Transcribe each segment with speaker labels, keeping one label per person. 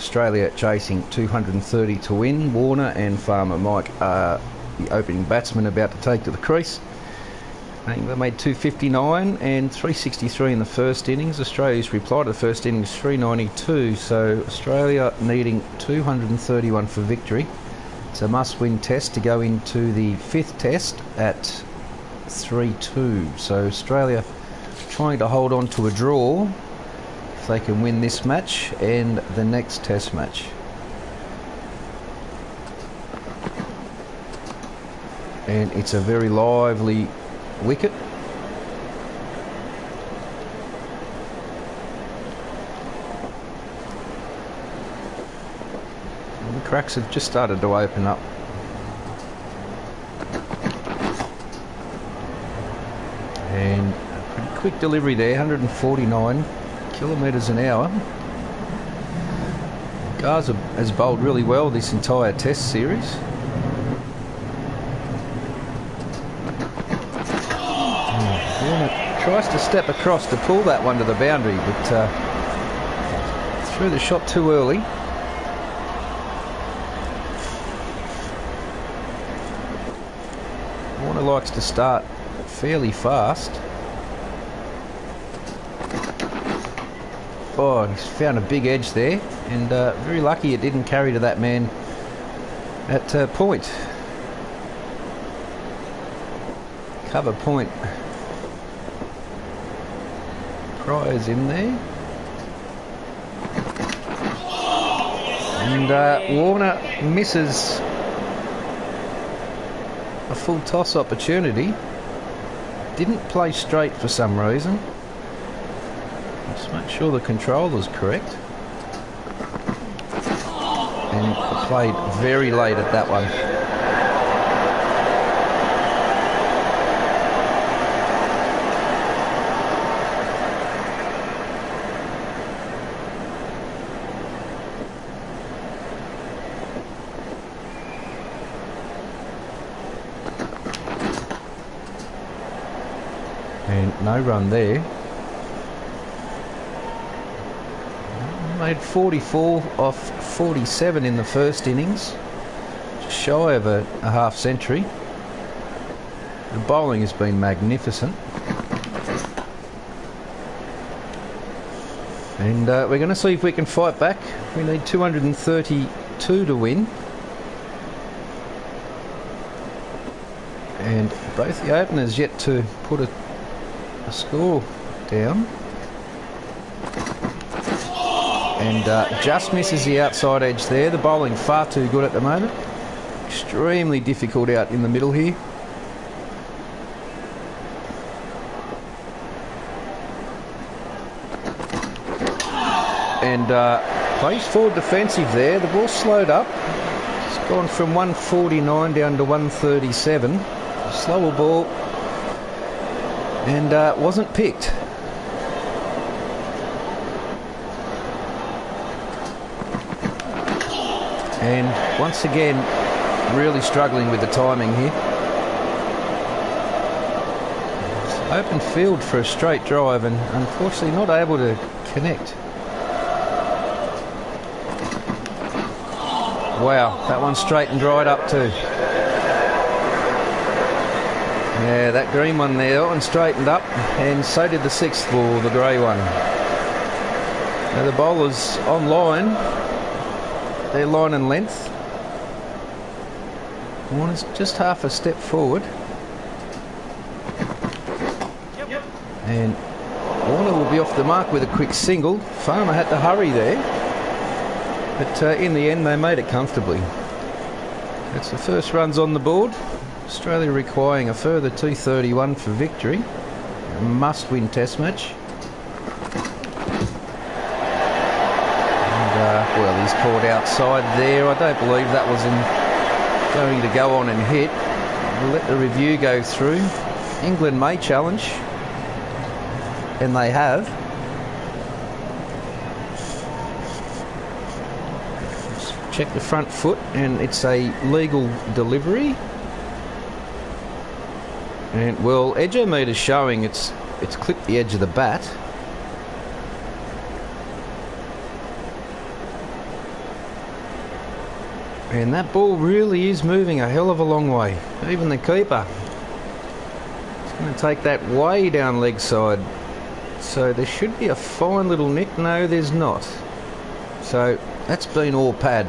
Speaker 1: Australia chasing 230 to win. Warner and Farmer Mike are the opening batsmen about to take to the crease. I think they made 259 and 363 in the first innings. Australia's reply to the first innings 392, so Australia needing 231 for victory. It's a must-win test to go into the fifth test at 3-2. So Australia trying to hold on to a draw if they can win this match and the next test match. And it's a very lively wicket. And the cracks have just started to open up. And a pretty quick delivery there, 149 kilometres an hour. Garza has bowled really well this entire test series. Tries to step across to pull that one to the boundary, but threw the shot too early. Warner likes to start fairly fast. Oh, he's found a big edge there, and very lucky it didn't carry to that man at point. Cover point. Pryor's in there. And Warner misses a full toss opportunity. Didn't play straight for some reason. Just make sure the control was correct. And played very late at that one. And no run there. Made 44 off 47 in the first innings. Just shy of a half century. The bowling has been magnificent. And we're going to see if we can fight back. We need 232 to win. And both the openers yet to put a score down. And just misses the outside edge there. The bowling far too good at the moment. Extremely difficult out in the middle here. And plays forward defensive there. The ball slowed up. It's gone from 149 down to 137. Slower ball. And wasn't picked. And once again, really struggling with the timing here. Open field for a straight drive and unfortunately not able to connect. Wow, that one straightened right up too. Yeah, that green one there, that one straightened up, and so did the sixth ball, the grey one. Now the bowlers on line, their line and length. Warner's just half a step forward.
Speaker 2: Yep.
Speaker 1: And Warner will be off the mark with a quick single. Farmer had to hurry there, but in the end they made it comfortably. That's the first runs on the board. Australia requiring a further 231 for victory. A must-win test match. And, well, he's caught outside there. I don't believe that was going to go on and hit. We'll let the review go through. England may challenge, and they have. Let's check the front foot, and it's a legal delivery. And well, edgeometer's showing it's clipped the edge of the bat. And that ball really is moving a hell of a long way. Even the keeper. It's going to take that way down leg side. So there should be a fine little nick. No, there's not. So that's been all pad.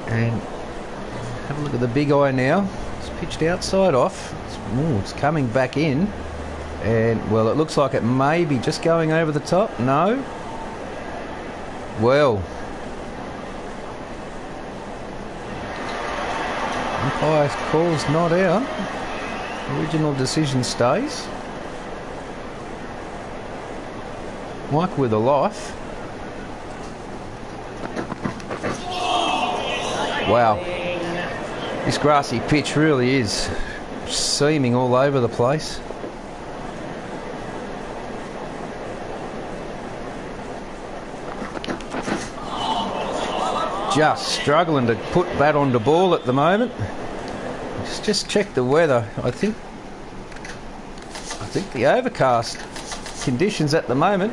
Speaker 1: And have a look at the big eye now. It's pitched outside off. It's coming back in. And, well, it looks like it may be just going over the top. No. Well. Umpire calls not out. Original decision stays. Mike with a life. Wow. This grassy pitch really is seaming all over the place. Just struggling to put bat onto ball at the moment. Just check the weather. I think the overcast conditions at the moment,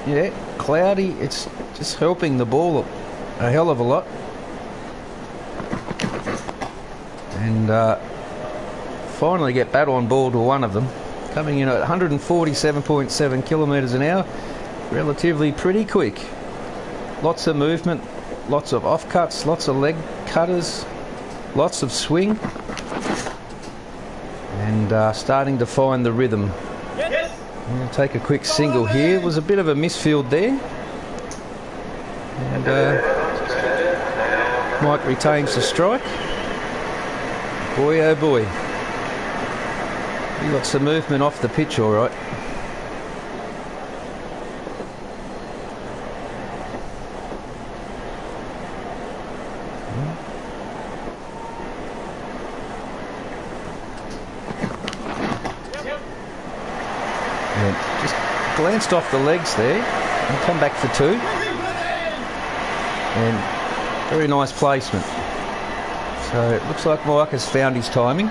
Speaker 1: yeah, cloudy. It's just helping the ball a hell of a lot. And finally get bat on ball to one of them, coming in at 147.7 kilometres an hour, relatively pretty quick. Lots of movement, lots of off cuts, lots of leg cutters, lots of swing, and starting to find the rhythm. Yes. I'm going to take a quick single here. It was a bit of a misfield there, and Mike retains the strike. Boy, oh boy. He got some movement off the pitch, all right. And just glanced off the legs there and come back for two. And very nice placement. So it looks like Mike has found his timing.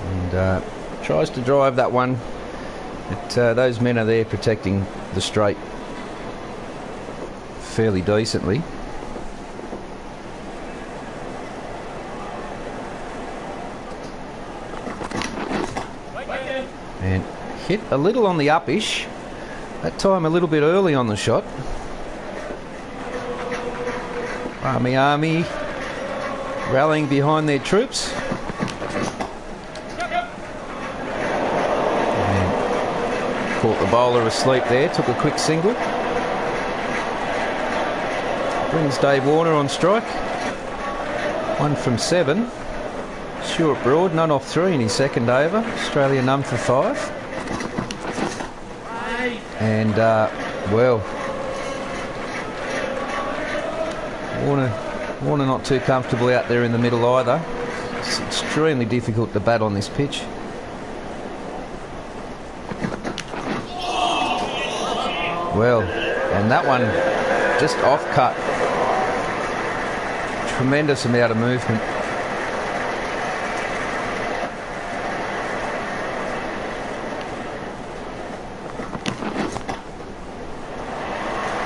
Speaker 1: And tries to drive that one, but those men are there protecting the straight fairly decently. And hit a little on the upish. That time a little bit early on the shot. Army rallying behind their troops. And caught the bowler asleep there, took a quick single. Brings Dave Warner on strike. 1 from 7. Stuart Broad, none off 3 in his second over. Australia none for 5. And, well, Warner not too comfortable out there in the middle either. It's extremely difficult to bat on this pitch. Well, and that one just off cut. Tremendous amount of movement.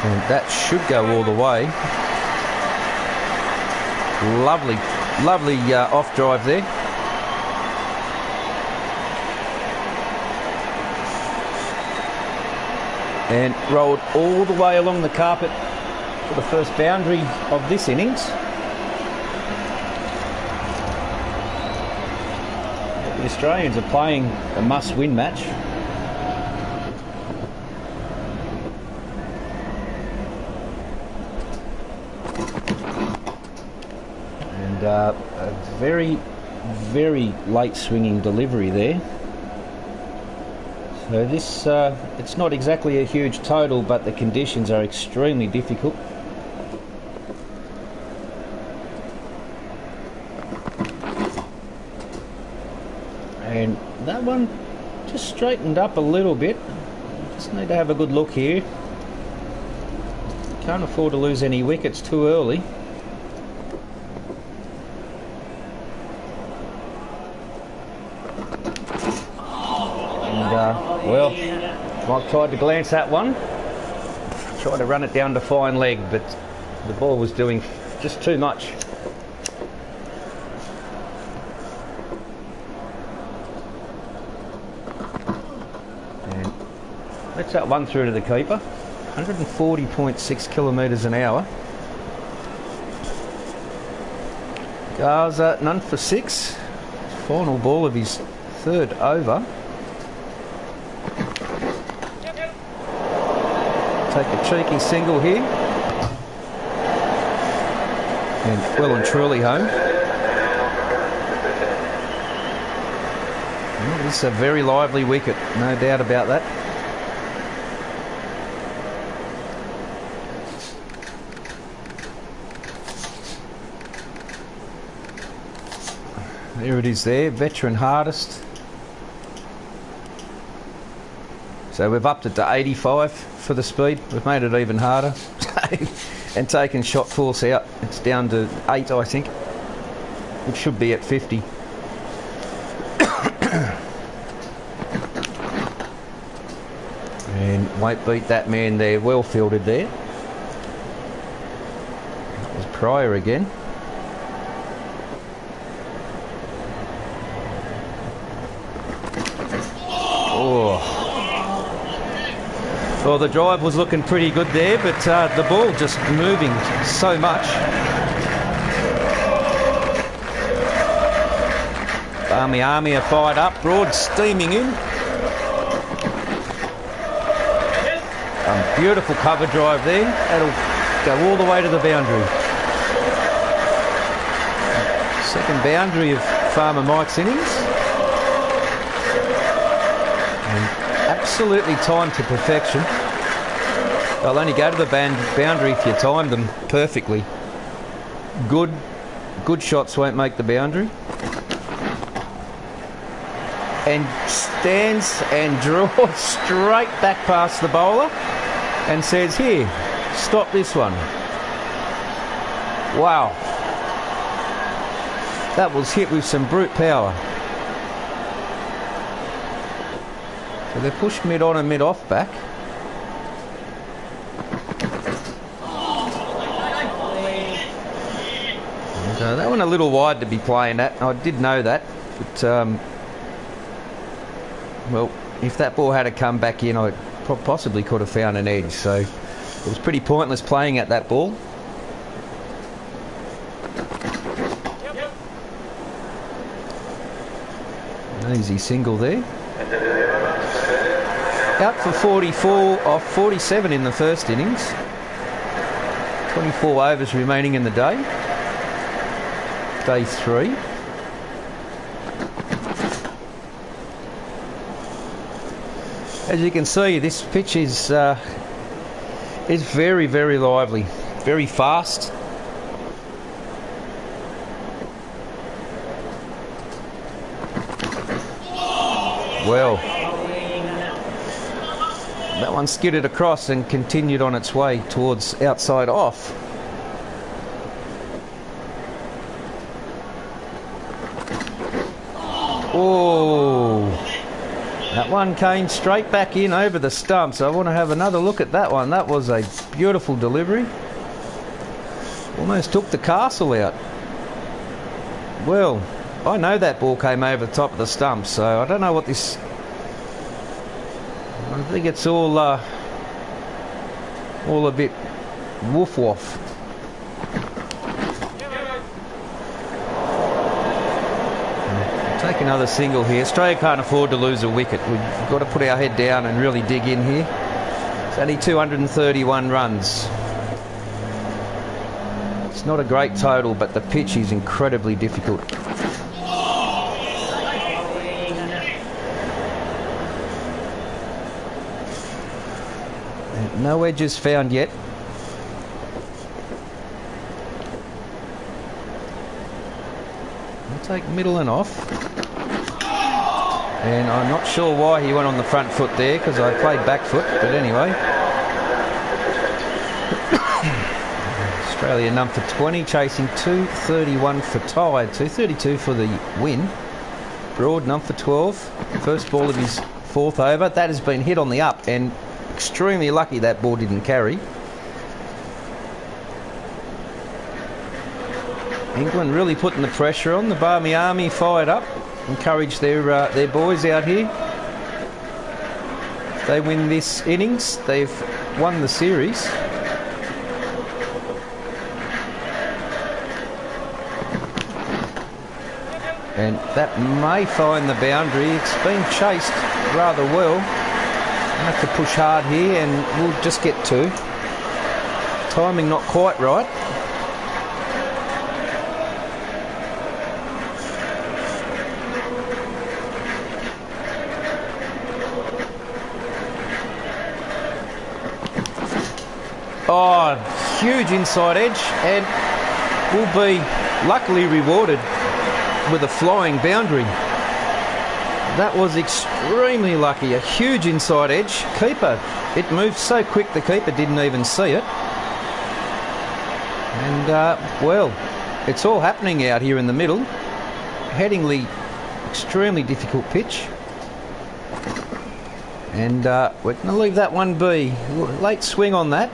Speaker 1: And that should go all the way. Lovely off drive there. And rolled all the way along the carpet for the first boundary of this innings. The Australians are playing a must-win match. And a very, very late swinging delivery there. So this, it's not exactly a huge total, but the conditions are extremely difficult. And that one just straightened up a little bit. Just need to have a good look here. Can't afford to lose any wickets too early. Well, Mike tried to glance that one. Tried to run it down to fine leg, but the ball was doing just too much. And lets that one through to the keeper. 140.6 kilometres an hour. Garza, none for 6. Final ball of his third over. Take a cheeky single here. And well and truly home. Well, this is a very lively wicket, no doubt about that. There it is there, veteran hardest. So we've upped it to 85 for the speed. We've made it even harder. And taken shot force out. It's down to 8, I think. It should be at 50. And won't beat that man there. Well fielded there. That was Pryor again. Well, the drive was looking pretty good there, but the ball just moving so much. Army are fired up. Broad steaming in. Beautiful cover drive there. That'll go all the way to the boundary. Second boundary of Farmer Mike's innings. Absolutely timed to perfection. They'll only go to the boundary if you time them perfectly. Good shots won't make the boundary. And stands and draws straight back past the bowler and says, "Here, stop this one." Wow. That was hit with some brute power. So they pushed mid on and mid off back. And, that one a little wide to be playing at. I did know that, but well, if that ball had come back in, I possibly could have found an edge. So it was pretty pointless playing at that ball. An easy single there. Out for 44 off 47 in the first innings. 24 overs remaining in the day. Day 3. As you can see, this pitch is very, very lively, very fast. Well, that one skidded across and continued on its way towards outside off. Oh, that one came straight back in over the stumps. I want to have another look at that one. That was a beautiful delivery. Almost took the castle out. Well, I know that ball came over the top of the stumps, so I don't know what this... I think it's all a bit woof-woof. Take another single here. Australia can't afford to lose a wicket. We've got to put our head down and really dig in here. It's only 231 runs. It's not a great total, but the pitch is incredibly difficult. No edges found yet. I'll take middle and off. And I'm not sure why he went on the front foot there, because I played back foot, but anyway. Australia none for 20, chasing 231 for tied, 232 for the win. Broad none for 12, first ball of his fourth over. That has been hit on the up, and extremely lucky that ball didn't carry. England really putting the pressure on. The Barmy Army fired up, encourage their boys out here. If they win this innings, they've won the series. And that may find the boundary. It's been chased rather well. I have to push hard here and we'll just get two. Timing not quite right. Oh, huge inside edge, and will be luckily rewarded with a flying boundary. That was extremely lucky. A huge inside edge. Keeper, it moved so quick the keeper didn't even see it. And, well, it's all happening out here in the middle. Headingley, extremely difficult pitch. And we're going to leave that one be. Late swing on that.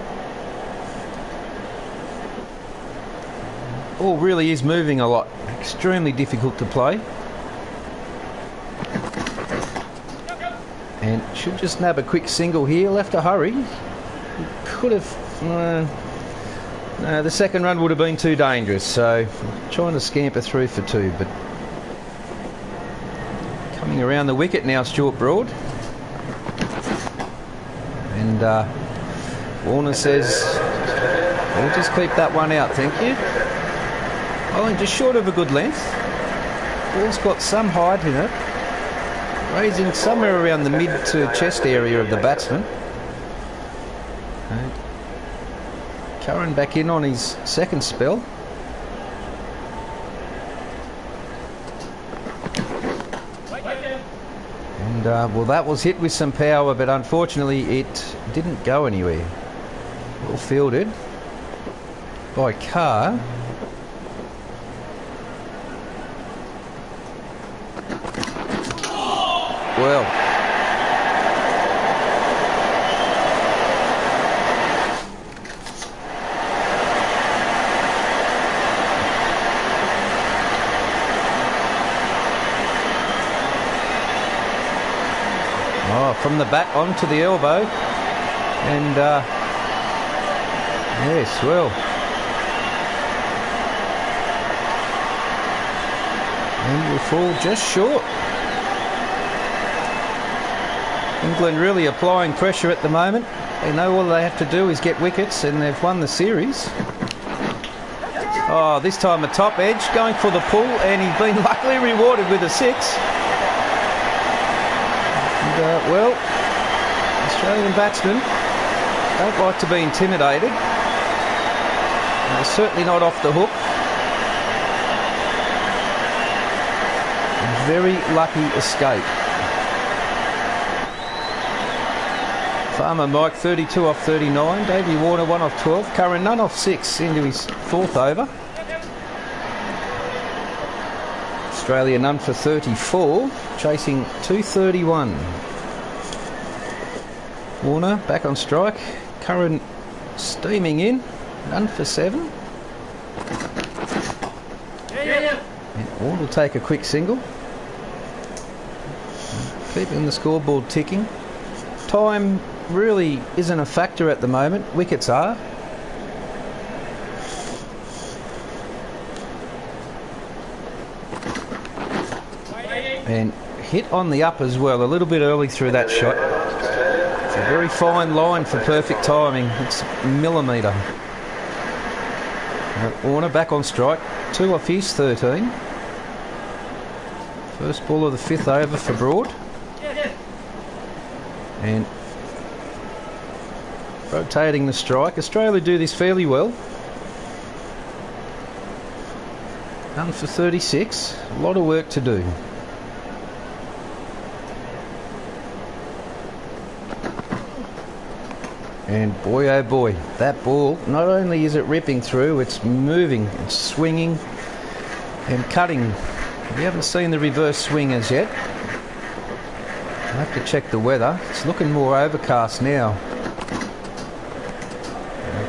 Speaker 1: Ball really is moving a lot. Extremely difficult to play. And should just nab a quick single here. Left to hurry. Could have... no, the second run would have been too dangerous. So trying to scamper through for two. But coming around the wicket now, Stuart Broad. And Warner says, we'll just keep that one out, thank you. I think just short of a good length. Ball's got some height in it, raising somewhere around the mid to chest area of the batsman. And Curran back in on his second spell. And well, that was hit with some power, but unfortunately it didn't go anywhere. Well fielded by Carr. Well, from the bat onto the elbow, and yes, well, and will fall just short. England really applying pressure at the moment. They know all they have to do is get wickets, and they've won the series. Oh, this time a top edge, going for the pull, and he's been luckily rewarded with a six. And, well, Australian batsmen don't like to be intimidated. And they're certainly not off the hook. Very lucky escape. Farmer Mike 32 off 39, Davey Warner 1 off 12, Curran none off 6 into his fourth over. Australia none for 34, chasing 231. Warner back on strike, Curran steaming in, none for 7. And Warner will take a quick single, keeping the scoreboard ticking. Time really isn't a factor at the moment. Wickets are. And hit on the up as well, a little bit early through that shot. It's a very fine line for perfect timing. It's millimetre. Warner back on strike, 2 off his 13. First ball of the 5th over for Broad. And rotating the strike. Australia do this fairly well. None for 36. A lot of work to do. And boy oh boy, that ball, not only is it ripping through, it's moving, it's swinging and cutting. We haven't seen the reverse swing as yet. have to check the weather. It's looking more overcast now.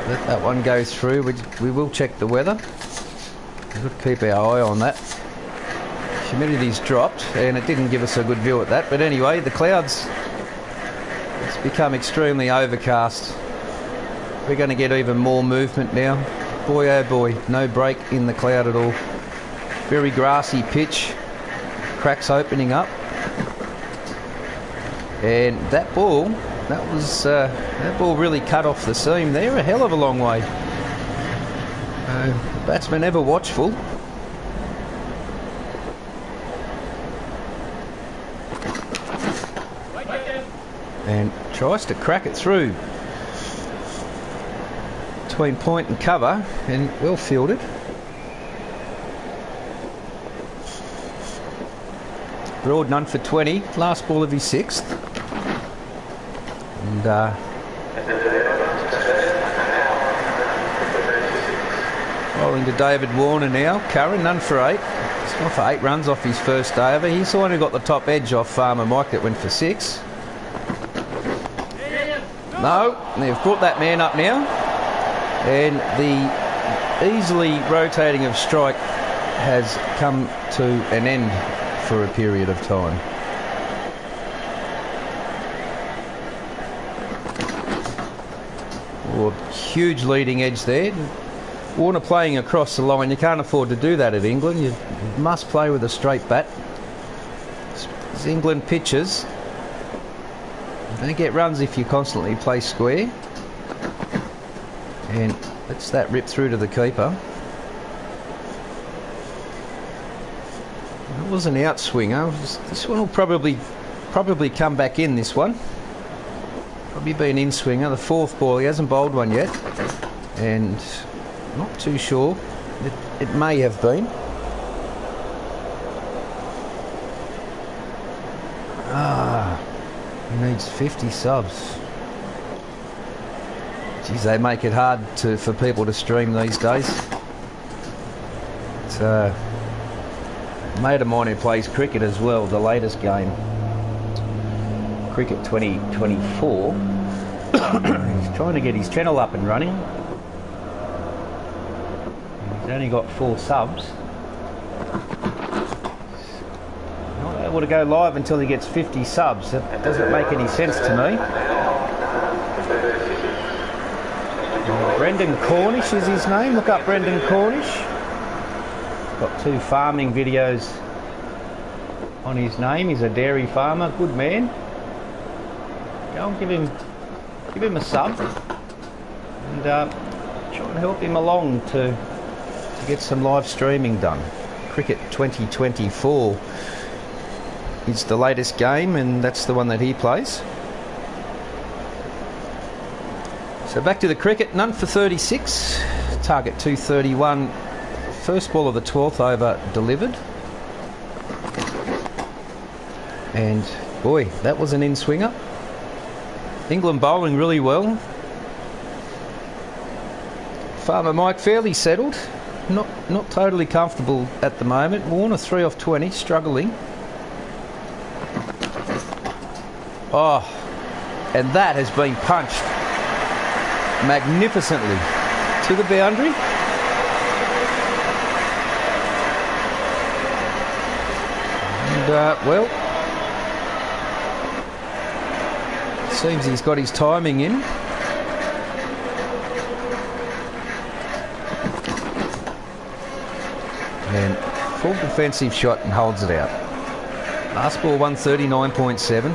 Speaker 1: Let that one go through. We will check the weather. We've got to keep our eye on that. Humidity's dropped and it didn't give us a good view at that. But anyway, the clouds, it's become extremely overcast. We're going to get even more movement now. Boy oh boy, no break in the cloud at all. Very grassy pitch. Cracks opening up. And that ball, that ball really cut off the seam there a hell of a long way. Batsman ever watchful. And tries to crack it through between point and cover, and well fielded. Broad none for 20, last ball of his 6th. And rolling to David Warner now. Curran, none for 8. He's gone for 8 runs off his first over. He's the one who got the top edge off Farmer Mike that went for 6. No, they've brought that man up now. And the easily rotating of strike has come to an end for a period of time. Oh, huge leading edge there. Warner playing across the line. You can't afford to do that at England. You must play with a straight bat. As England pitches, you don't get runs if you constantly play square. And lets that rip through to the keeper. It was an outswinger. This one will probably come back in, this one. Probably be an in-swinger. The 4th ball, he hasn't bowled one yet. And not too sure. It may have been. He needs 50 subs. Geez, they make it hard for people to stream these days. It's a mate of mine who plays cricket as well, the latest game, Cricket 2024. He's trying to get his channel up and running. He's only got 4 subs. Not able to go live until he gets 50 subs. That doesn't make any sense to me. Brendan Cornish is his name. Look up Brendan Cornish. Got 2 farming videos on his name. He's a dairy farmer. Good man. Go and give him a sub and try and help him along to get some live streaming done. Cricket 2024 is the latest game, and that's the one that he plays. So back to the cricket, none for 36, target 231, first ball of the 12th over delivered. And boy, that was an in-swinger. England bowling really well. Farmer Mike fairly settled, not totally comfortable at the moment. Warner 3 off 20, struggling. Oh, and that has been punched magnificently to the boundary. And well, seems he's got his timing in. And full defensive shot and holds it out. Last ball 139.7.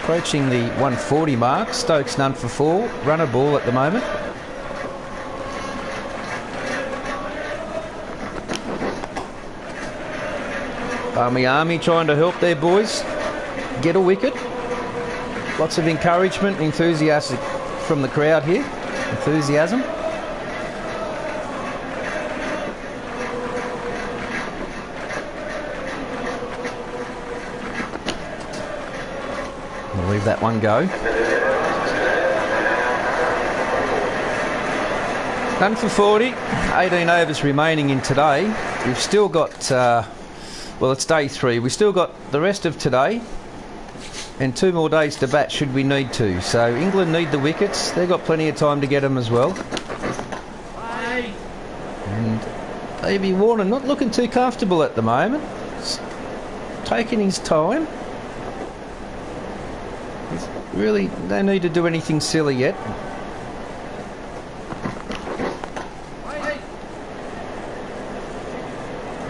Speaker 1: Approaching the 140 mark. Stokes none for 4. Runner ball at the moment. Army trying to help their boys get a wicket. Lots of encouragement, enthusiasm from the crowd here. Enthusiasm. We'll leave that one go. Done for 40. 18 overs remaining in today. We've still got, well, it's day 3. We've still got the rest of today and 2 more days to bat should we need to. So England need the wickets. They've got plenty of time to get them as well. And Davey Warner not looking too comfortable at the moment. He's taking his time. He's really don't need to do anything silly yet.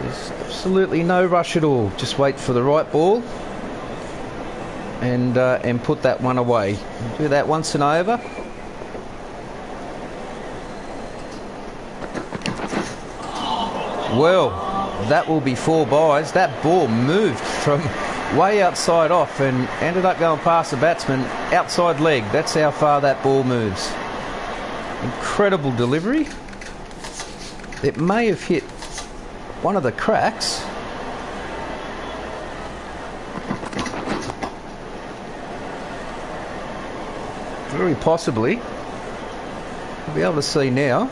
Speaker 1: There's absolutely no rush at all. Just wait for the right ball and put that one away. Do that once and over. Well, that will be 4 byes. That ball moved from way outside off and ended up going past the batsman outside leg. That's how far that ball moves. Incredible delivery. It may have hit one of the cracks. Very possibly. We'll be able to see now.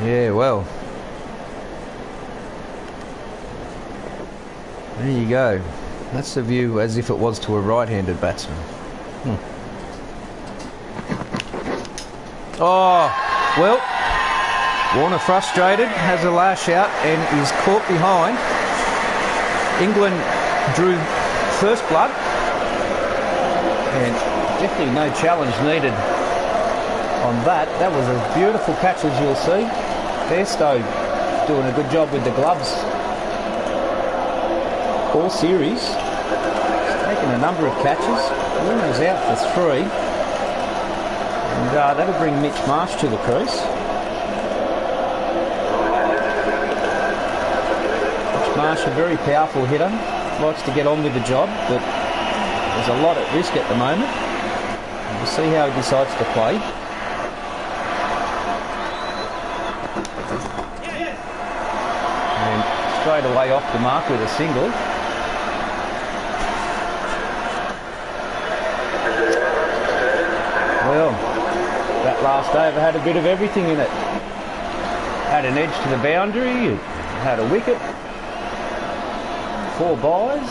Speaker 1: Yeah, well. There you go. That's the view as if it was to a right-handed batsman. Oh, well. Warner frustrated, has a lash out and is caught behind. England drew first blood. And definitely no challenge needed on that. That was a beautiful catch, as you'll see. Bairstow doing a good job with the gloves all series. He's taken a number of catches. Warner's out for 3. And that'll bring Mitch Marsh to the crease. Mitch Marsh, a very powerful hitter. Likes to get on with the job, but there's a lot at risk at the moment. We'll see how he decides to play. And straight away off the mark with a single. Well, that last over had a bit of everything in it. Had an edge to the boundary, had a wicket, 4 byes.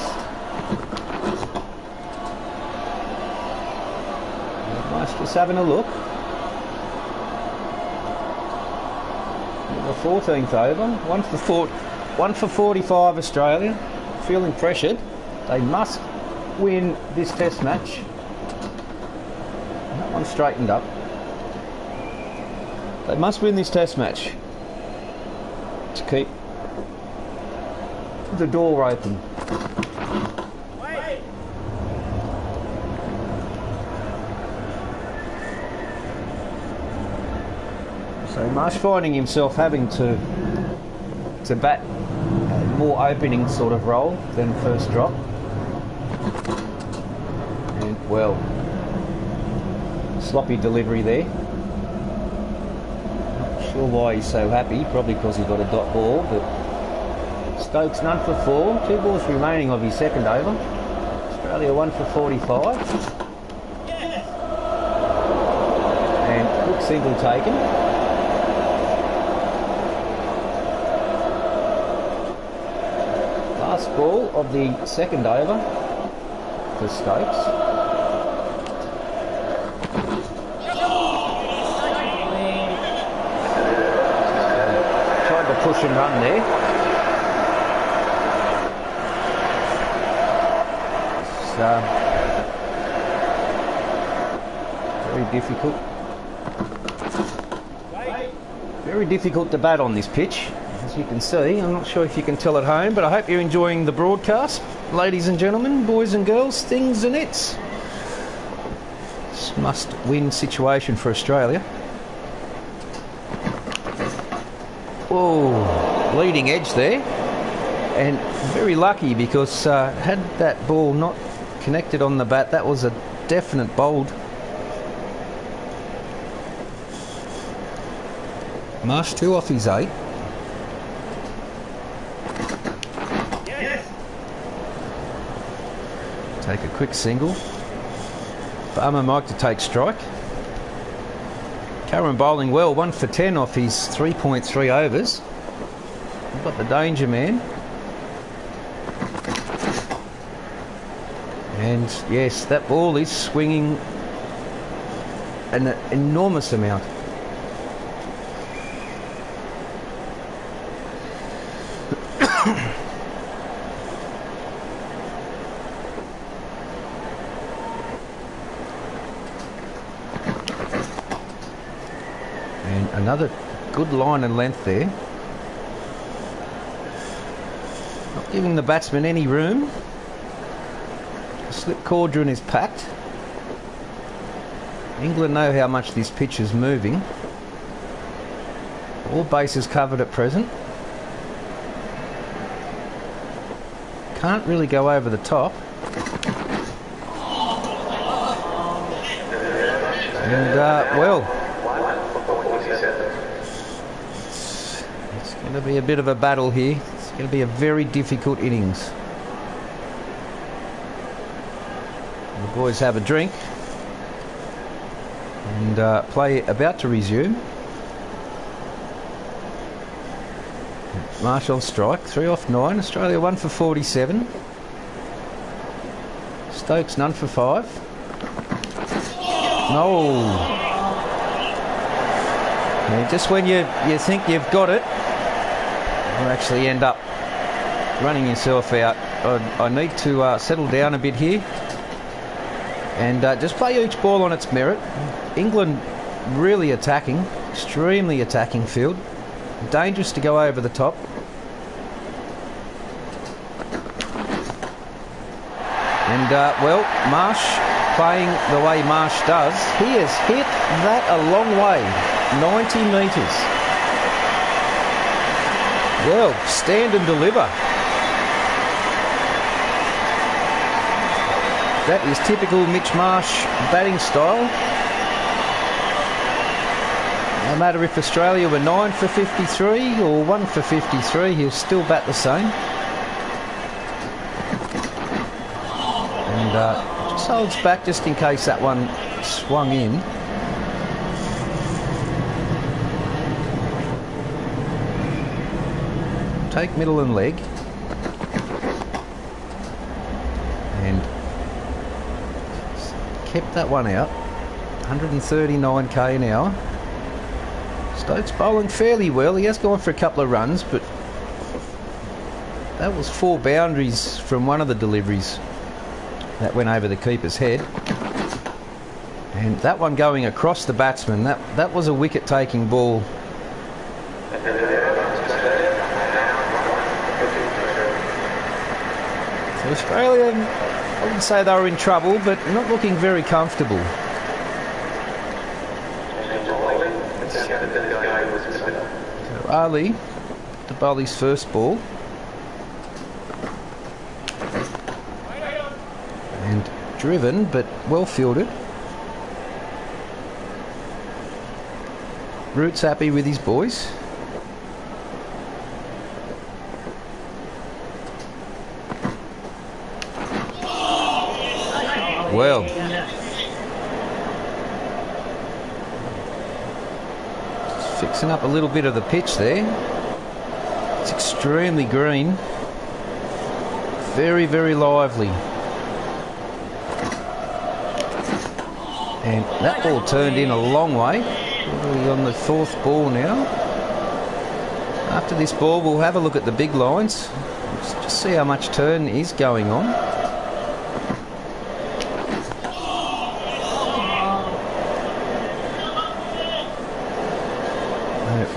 Speaker 1: Just having a look. The 14th over, one for 45 Australia. Feeling pressured. They must win this test match. That one straightened up. They must win this test match to keep the door open. So Marsh finding himself having to bat a more opening sort of role than first drop. And well, sloppy delivery there. Not sure why he's so happy, probably because he got a dot ball, but Stokes none for 4, 2 balls remaining of his second over. Australia 1 for 45. And quick single taken. Last ball of the second over for Stokes. Tried to push and run there. Very difficult to bat on this pitch, as you can see. I'm not sure if you can tell at home, but I hope you're enjoying the broadcast, ladies and gentlemen, boys and girls, things and it's. This must-win situation for Australia. Oh, leading edge there, and very lucky because had that ball not connected on the bat, that was a definite bowled. Marsh 2 off his 8. Yes. Take a quick single. Farmer Mike to take strike. Curran bowling well, 1 for 10 off his 3.3 overs. We've got the danger man. And yes, that ball is swinging an enormous amount. And another good line and length there. Not giving the batsman any room. The slip cauldron is packed. England know how much this pitch is moving. All bases covered at present. Can't really go over the top. And well, it's going to be a bit of a battle here. It's going to be a very difficult innings. The boys have a drink. And play about to resume. Marsh on strike, 3 off 9. Australia 1 for 47. Stokes none for 5. No. And just when you think you've got it, you actually end up running yourself out. I need to settle down a bit here and just play each ball on its merit. England really attacking, extremely attacking field. Dangerous to go over the top. And well, Marsh playing the way Marsh does. He has hit that a long way, 90 metres. Well, stand and deliver. That is typical Mitch Marsh batting style. No matter if Australia were 9 for 53 or 1 for 53, he'll still bat the same. And just holds back just in case that one swung in. Take middle and leg. And kept that one out. 139k an hour. Stokes bowling fairly well. He has gone for a couple of runs, but that was 4 boundaries from one of the deliveries that went over the keeper's head. And that one going across the batsman, that was a wicket-taking ball. So Australia, I wouldn't say they were in trouble, but not looking very comfortable. So Ali to bowl his first ball. And driven, but well fielded. Root's happy with his boys. Well, just fixing up a little bit of the pitch there. It's extremely green. Very, very lively. And that ball turned in a long way. We're on the 4th ball now. After this ball, we'll have a look at the big lines. Just see how much turn is going on.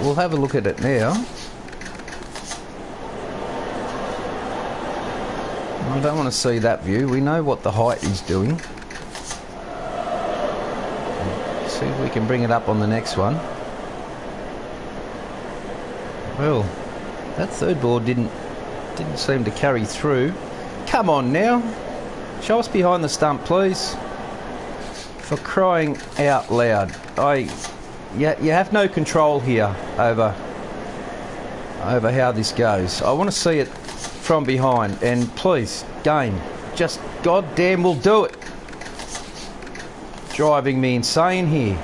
Speaker 1: We'll have a look at it now. I don't want to see that view. We know what the height is doing. See if we can bring it up on the next one. Well, that 3rd ball didn't seem to carry through. Come on now. Show us behind the stump, please. For crying out loud. You have no control here over how this goes. I want to see it from behind, and please, game, just goddamn will do it. Driving me insane here.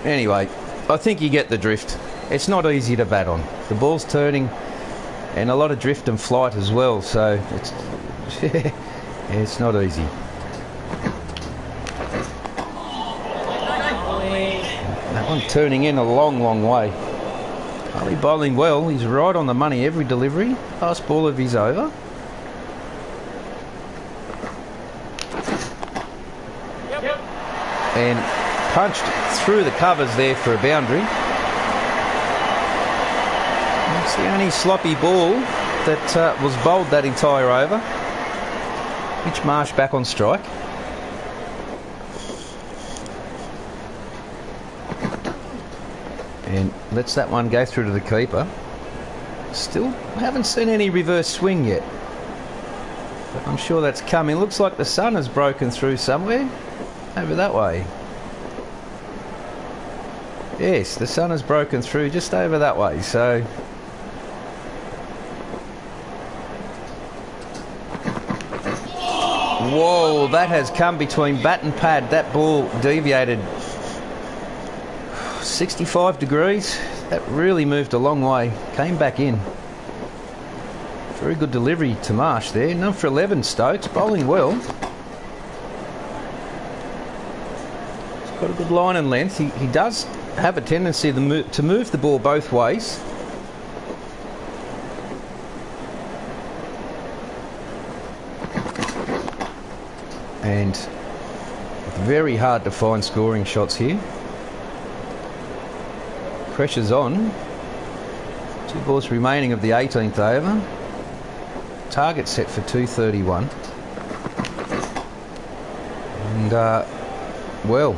Speaker 1: Anyway, I think you get the drift. It's not easy to bat on. The ball's turning and a lot of drift and flight as well, so it's it's not easy. That one turning in a long way. Harley bowling well. He's right on the money every delivery. Last ball of his over. And punched through the covers there for a boundary. That's the only sloppy ball that was bowled that entire over. Mitch Marsh back on strike. And lets that one go through to the keeper. Still haven't seen any reverse swing yet, but I'm sure that's coming. Looks like the sun has broken through somewhere over that way. Yes, the sun has broken through just over that way, so whoa, that has come between bat and pad. That ball deviated 65 degrees. That really moved a long way. Came back in. Very good delivery to Marsh there. Number for 11, Stokes, bowling well. He's got a good line and length. He does have a tendency to move the ball both ways. And very hard to find scoring shots here. Pressure's on. 2 balls remaining of the 18th over. Target set for 231. And, well,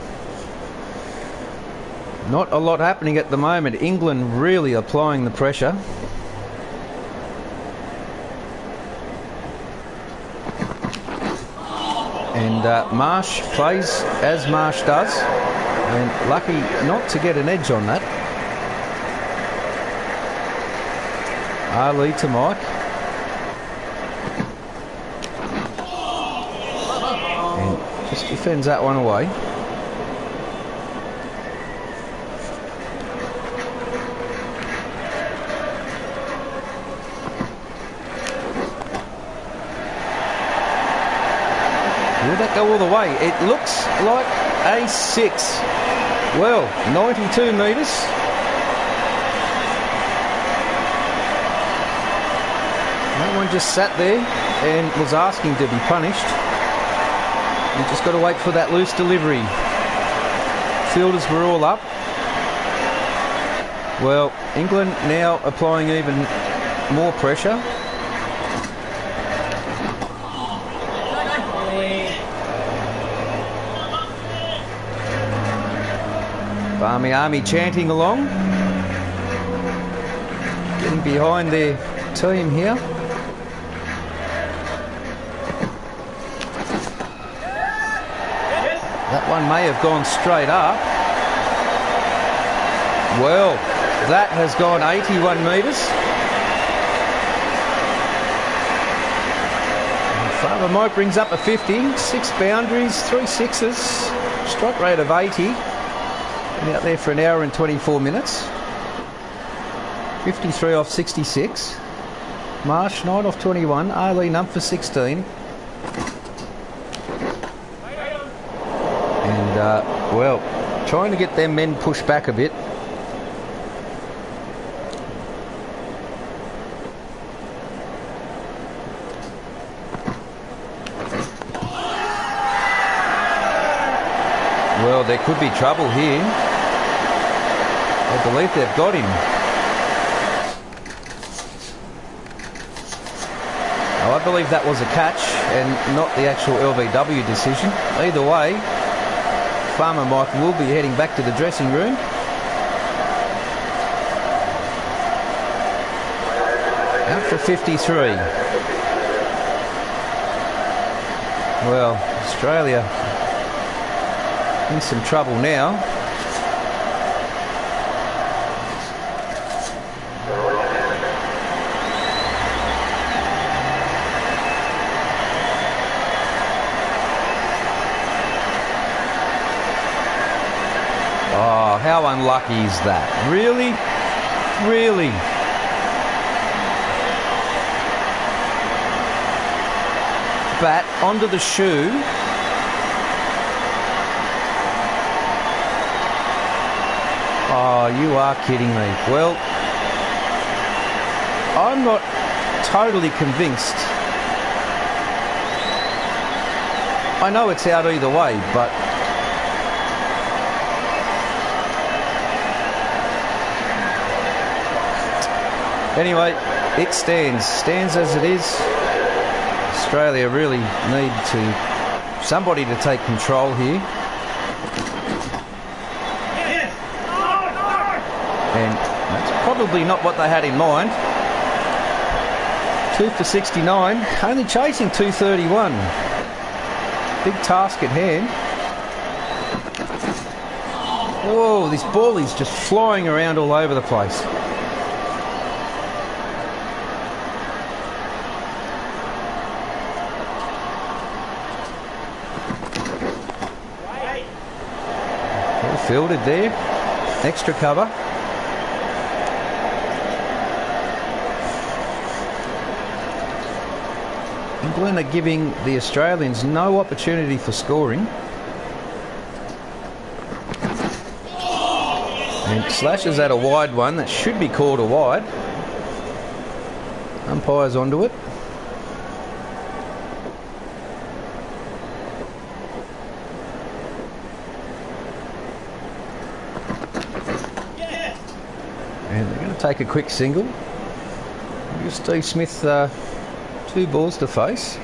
Speaker 1: not a lot happening at the moment. England really applying the pressure. And Marsh plays as Marsh does. And lucky not to get an edge on that. Ali to Mike. And just defends that one away. Will that go all the way? It looks like a 6. Well, 92 metres. That one just sat there and was asking to be punished. You just got to wait for that loose delivery. Fielders were all up. Well, England now applying even more pressure. Barmy Army chanting along. Getting behind their team here. That one may have gone straight up. Well, that has gone 81 metres. Farmer Mike brings up a 50. 6 boundaries, 3 sixes. Strike rate of 80. Been out there for an hour and 24 minutes. 53 off 66. Marsh 9 off 21. Ali num for 16. And, well, trying to get them men pushed back a bit. Well, there could be trouble here. I believe they've got him. Oh, I believe that was a catch and not the actual LBW decision. Either way, Farmer Mike will be heading back to the dressing room. Out for 53. Well, Australia in some trouble now. Oh, how unlucky is that? Really? Really? bat onto the shoe. Oh, you are kidding me. Well, I'm not totally convinced. I know it's out either way, but anyway, it stands as it is. Australia really need somebody to take control here. And that's probably not what they had in mind. 2 for 69, only chasing 231. Big task at hand. Whoa, this ball is just flying around all over the place. Well fielded there. Extra cover. England are giving the Australians no opportunity for scoring. And slashes at a wide one that should be called a wide. Umpire's onto it. And they're going to take a quick single. Give Steve Smith 2 balls to face.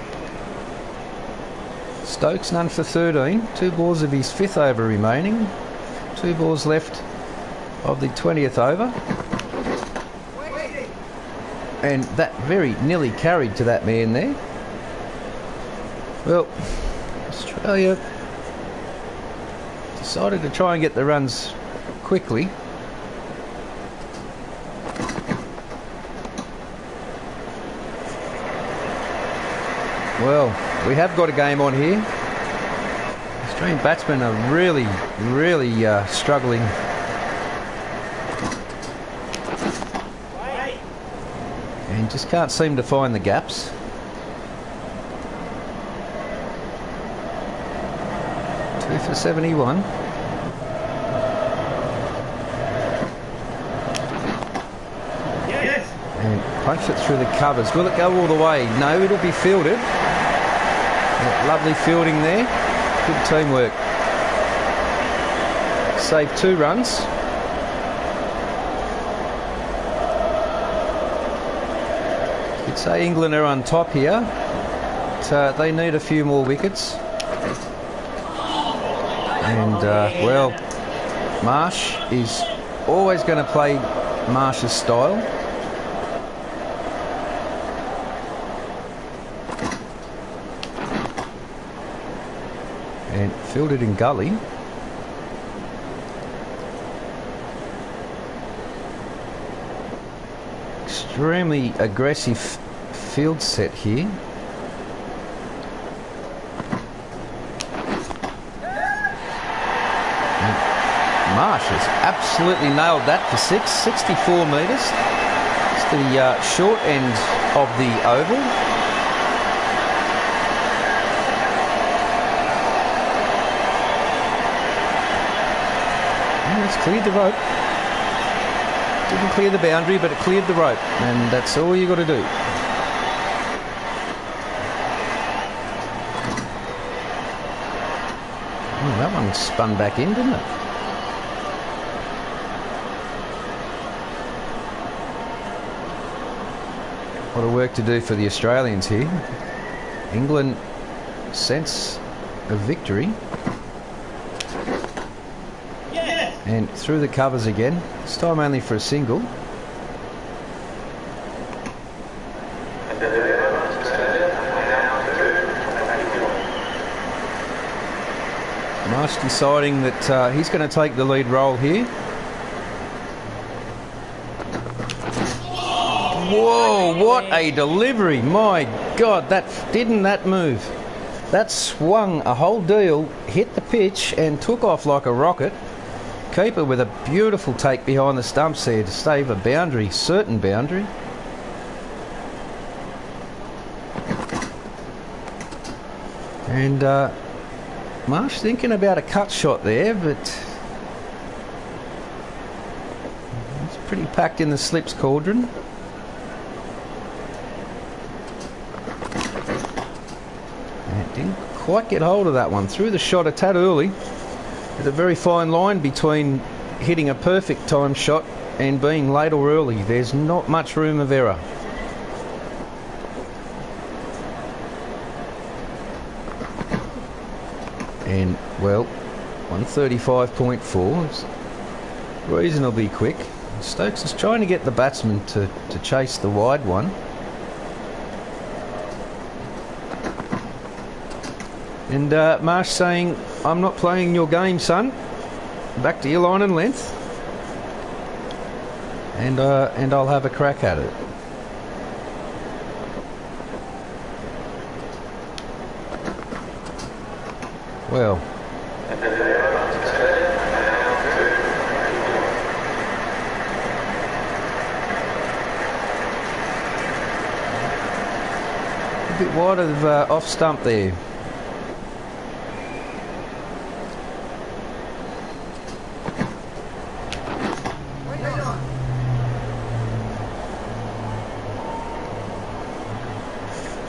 Speaker 1: Stokes none for 13. 2 balls of his 5th over remaining. 2 balls left of the 20th over. And that very nearly carried to that man there. Well, Australia decided to try and get the runs quickly. Well, we have got a game on here. Australian batsmen are really struggling. And just can't seem to find the gaps. Two for 71.
Speaker 2: Yes.
Speaker 1: And punch it through the covers. Will it go all the way? No, it'll be fielded. Lovely fielding there. Good teamwork. Saved 2 runs. You'd say England are on top here. But, they need a few more wickets. And, well, Marsh is always going to play Marsh's style. And fielded in gully. Extremely aggressive field set here. And Marsh has absolutely nailed that for 6, 64 metres. It's the short end of the oval. It's cleared the rope. Didn't clear the boundary, but it cleared the rope, and that's all you got to do. Oh, that one spun back in, didn't it? A lot of work to do for the Australians here. England sense of victory. And through the covers again. This time only for a single. Marsh deciding that he's going to take the lead role here. Whoa, what a delivery. My God, that move. That swung a whole deal, hit the pitch and took off like a rocket. Keeper with a beautiful take behind the stumps there to save a boundary, certain boundary. And Marsh thinking about a cut shot there, but it's pretty packed in the slips cauldron. And didn't quite get hold of that one. Threw the shot a tad early. There's a very fine line between hitting a perfect time shot and being late or early. There's not much room of error. And, well, 135.4 is reasonably quick. Stokes is trying to get the batsman to chase the wide one. And Marsh saying, I'm not playing your game, son. Back to your line and length. And I'll have a crack at it. Well, a bit wide of off stump there.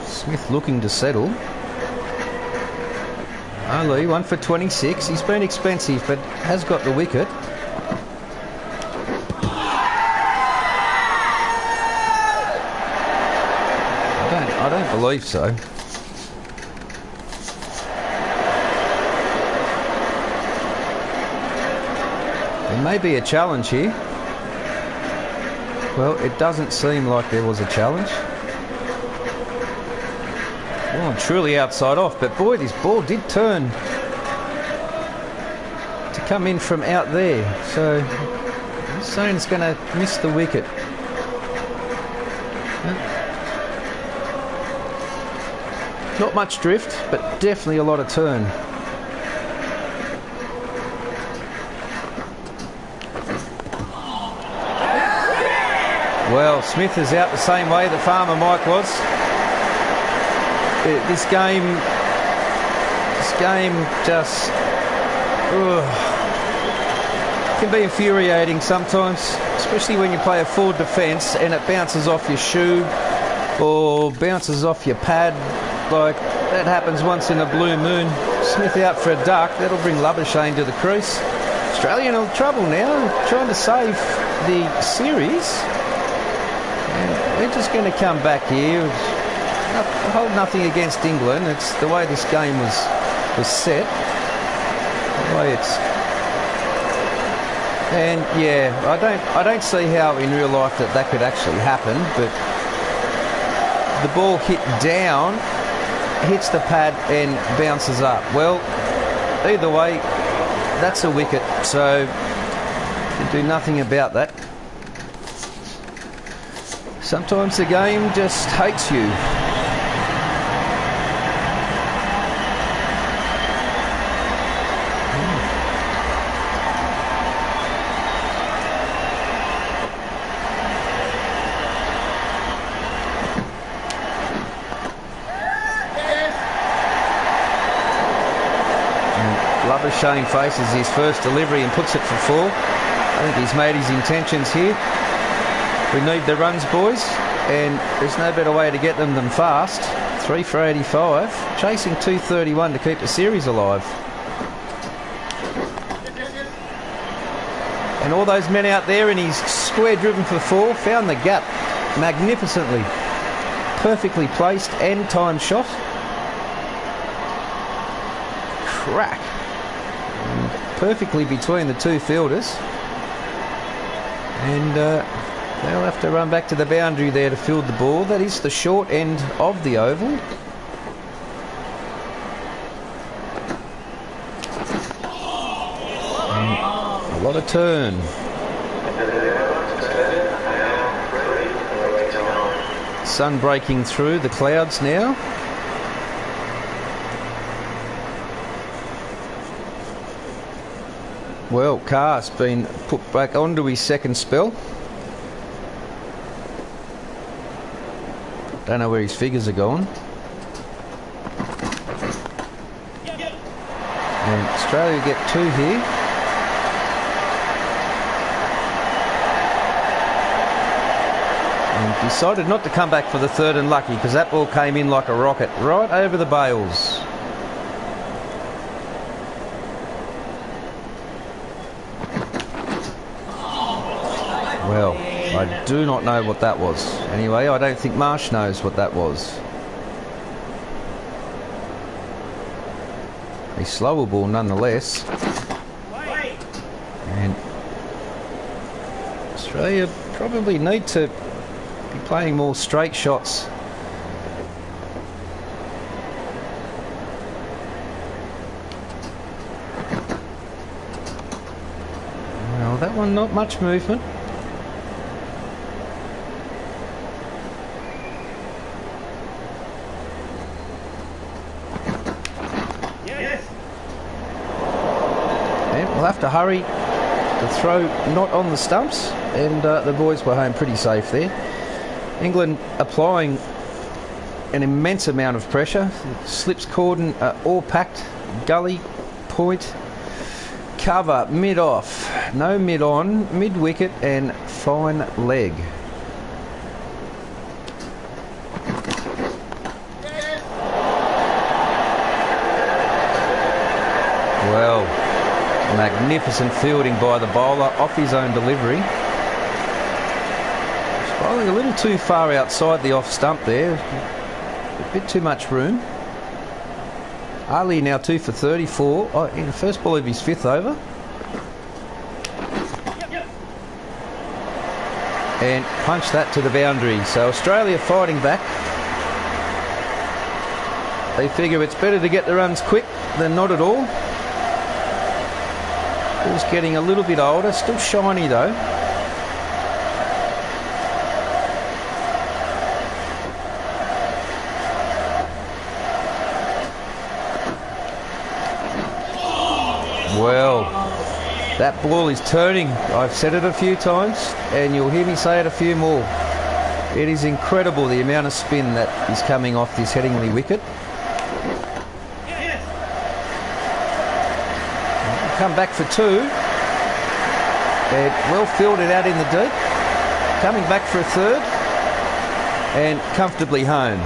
Speaker 1: Smith looking to settle. Only 1 for 26. He's been expensive, but has got the wicket. I don't believe so. There may be a challenge here. Well, it doesn't seem like there was a challenge. Well, truly outside off, but boy, this ball did turn to come in from out there. So I'm saying it's going to miss the wicket. Not much drift, but definitely a lot of turn. Well, Smith is out the same way that Farmer Mike was. This game just can be infuriating sometimes, especially when you play a forward defence and it bounces off your shoe or bounces off your pad. Like, that happens once in a blue moon. Smith out for a duck. That'll bring Labuschagne to the crease. Australia in trouble now, trying to save the series. And they're just going to come back here. I hold nothing against England. It's the way this game was set. The way it's, and yeah, I don't see how in real life that could actually happen. But the ball hit down, hits the pad and bounces up. Well, either way, that's a wicket. So you can do nothing about that. Sometimes the game just hates you. Labuschagne faces his first delivery and puts it for 4. I think he's made his intentions here. We need the runs, boys, and there's no better way to get them than fast. 3 for 85, chasing 231 to keep the series alive. And all those men out there in his square driven for 4 found the gap magnificently. Perfectly placed and timed shot. Crack. And perfectly between the two fielders. And they'll have to run back to the boundary there to field the ball. That is the short end of the oval. And a lot of turn. Sun breaking through the clouds now. Well, Carr's been put back onto his second spell. Don't know where his figures are going. Australia get 2 here. And decided not to come back for the third and lucky, because that ball came in like a rocket right over the bails. Well, I do not know what that was. Anyway, I don't think Marsh knows what that was. A slower ball nonetheless. And Australia probably need to be playing more straight shots. Well, that one not much movement. We'll have to hurry to throw not on the stumps, and the boys were home pretty safe there. England applying an immense amount of pressure. Slips cordon all packed, gully, point, cover, mid off, no mid on, mid wicket and fine leg. Well, magnificent fielding by the bowler off his own delivery. He's bowling a little too far outside the off stump there. A bit too much room. Ali now 2 for 34 in the first ball of his 5th over. And punch that to the boundary. So Australia fighting back. They figure it's better to get the runs quick than not at all. Ball's getting a little bit older, still shiny though. Well, that ball is turning. I've said it a few times and you'll hear me say it a few more. It is incredible the amount of spin that is coming off this Headingley wicket. Come back for 2 and well fielded out in the deep, coming back for a 3rd and comfortably home.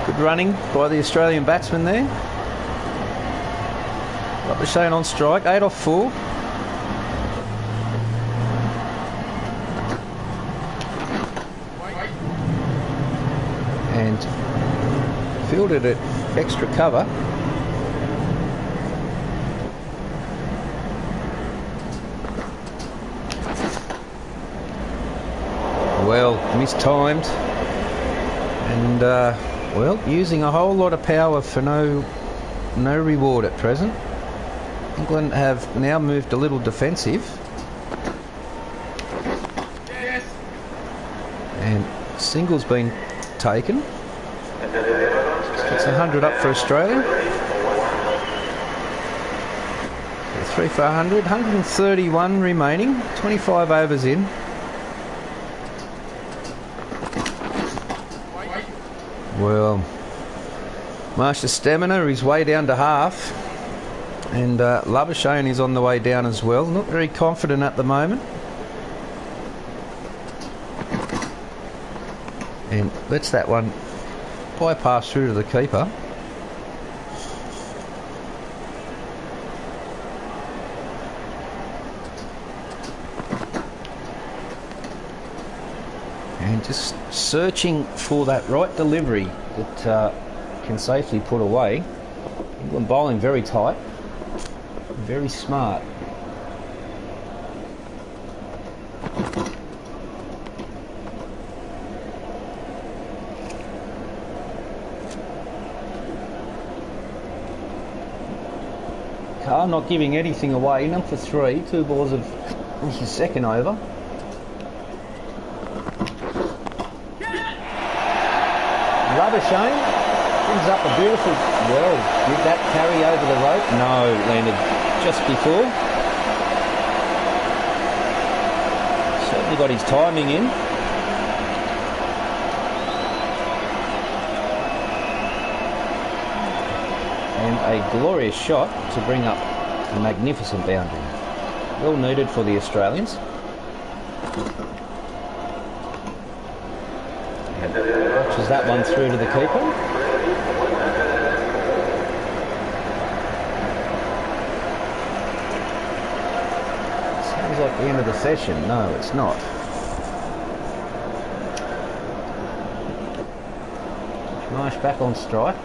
Speaker 1: Good running by the Australian batsman there. Labuschagne on strike, 8 off 4. And fielded at extra cover. Well, mistimed and well, using a whole lot of power for no reward at present. England have now moved a little defensive. Yes. And single's been taken. It's 100 up for Australia. 3 for 100, 131 remaining, 25 overs in. Well, Marsh's stamina is way down to half, and Labuschagne is on the way down as well. Not very confident at the moment. And lets that one bypass through to the keeper. And just searching for that right delivery that can safely put away. England bowling very tight, very smart. Carr not giving anything away. Number 3, 2 balls of his 2nd over. Labuschagne brings up a beautiful, well, did that carry over the rope? No, landed just before. Certainly got his timing in. And a glorious shot to bring up A magnificent boundary. Well needed for the Australians. And watches that one through to the keeper. Sounds like the end of the session. No, it's not. Nice back on strike.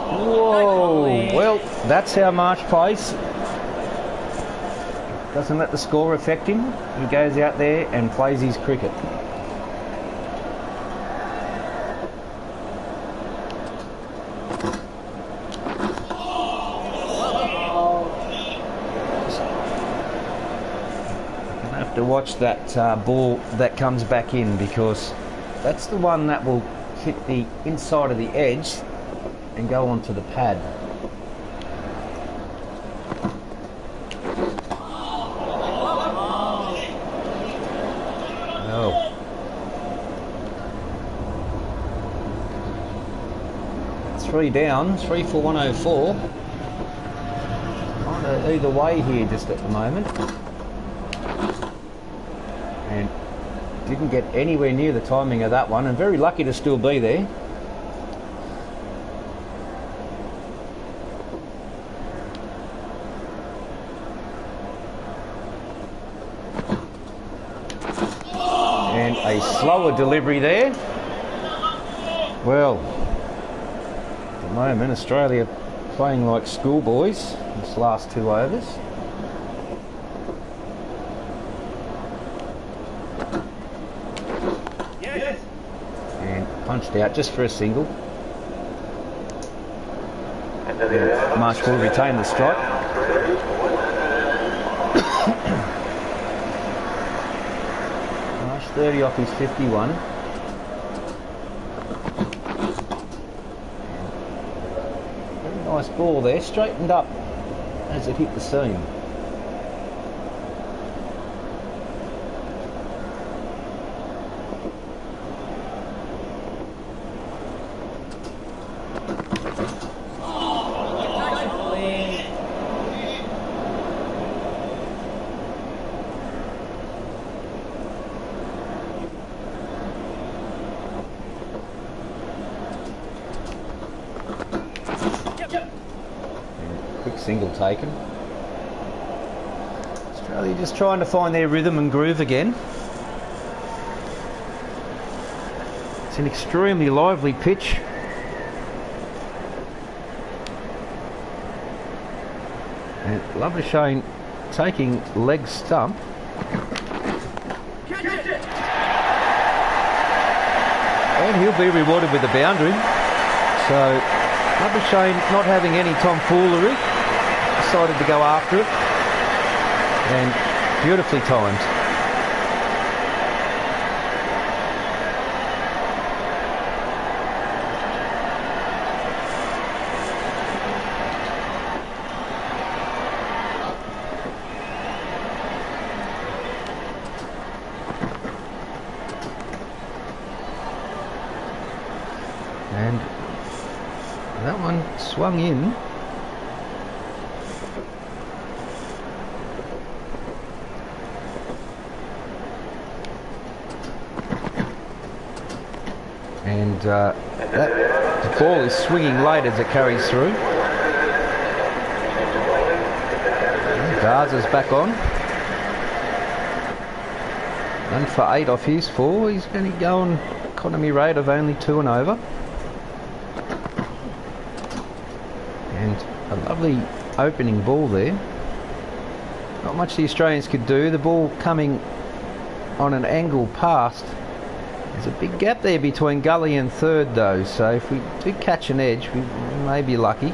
Speaker 1: Whoa! Well, that's how Marsh plays. Doesn't let the score affect him. He goes out there and plays his cricket. I'm gonna have to watch that ball that comes back in, because that's the one that will hit the inside of the edge and go onto the pad. Oh. 3 down, 3 for 104. Kind of either way here just at the moment. And didn't get anywhere near the timing of that one, and very lucky to still be there. And a slower delivery there. Well, at the moment Australia playing like schoolboys this last 2 overs. And punched out just for a single. Marsh will retain the strike. Marsh 30 off his 51. Very nice ball there, straightened up as it hit the seam. Quick single taken. Australia just trying to find their rhythm and groove again. It's an extremely lively pitch. And Labuschagne taking leg stump. And he'll be rewarded with a boundary. So Labuschagne not having any tomfoolery, decided to go after it, and beautifully timed. And that one swung in. And the ball is swinging late as it carries through. Garza's back on. 1 for 8 off his 4. He's going to go on economy rate of only 2 and over. And a lovely opening ball there. Not much the Australians could do. The ball coming on an angle past. There's a big gap there between gully and third though, so if we do catch an edge, we may be lucky.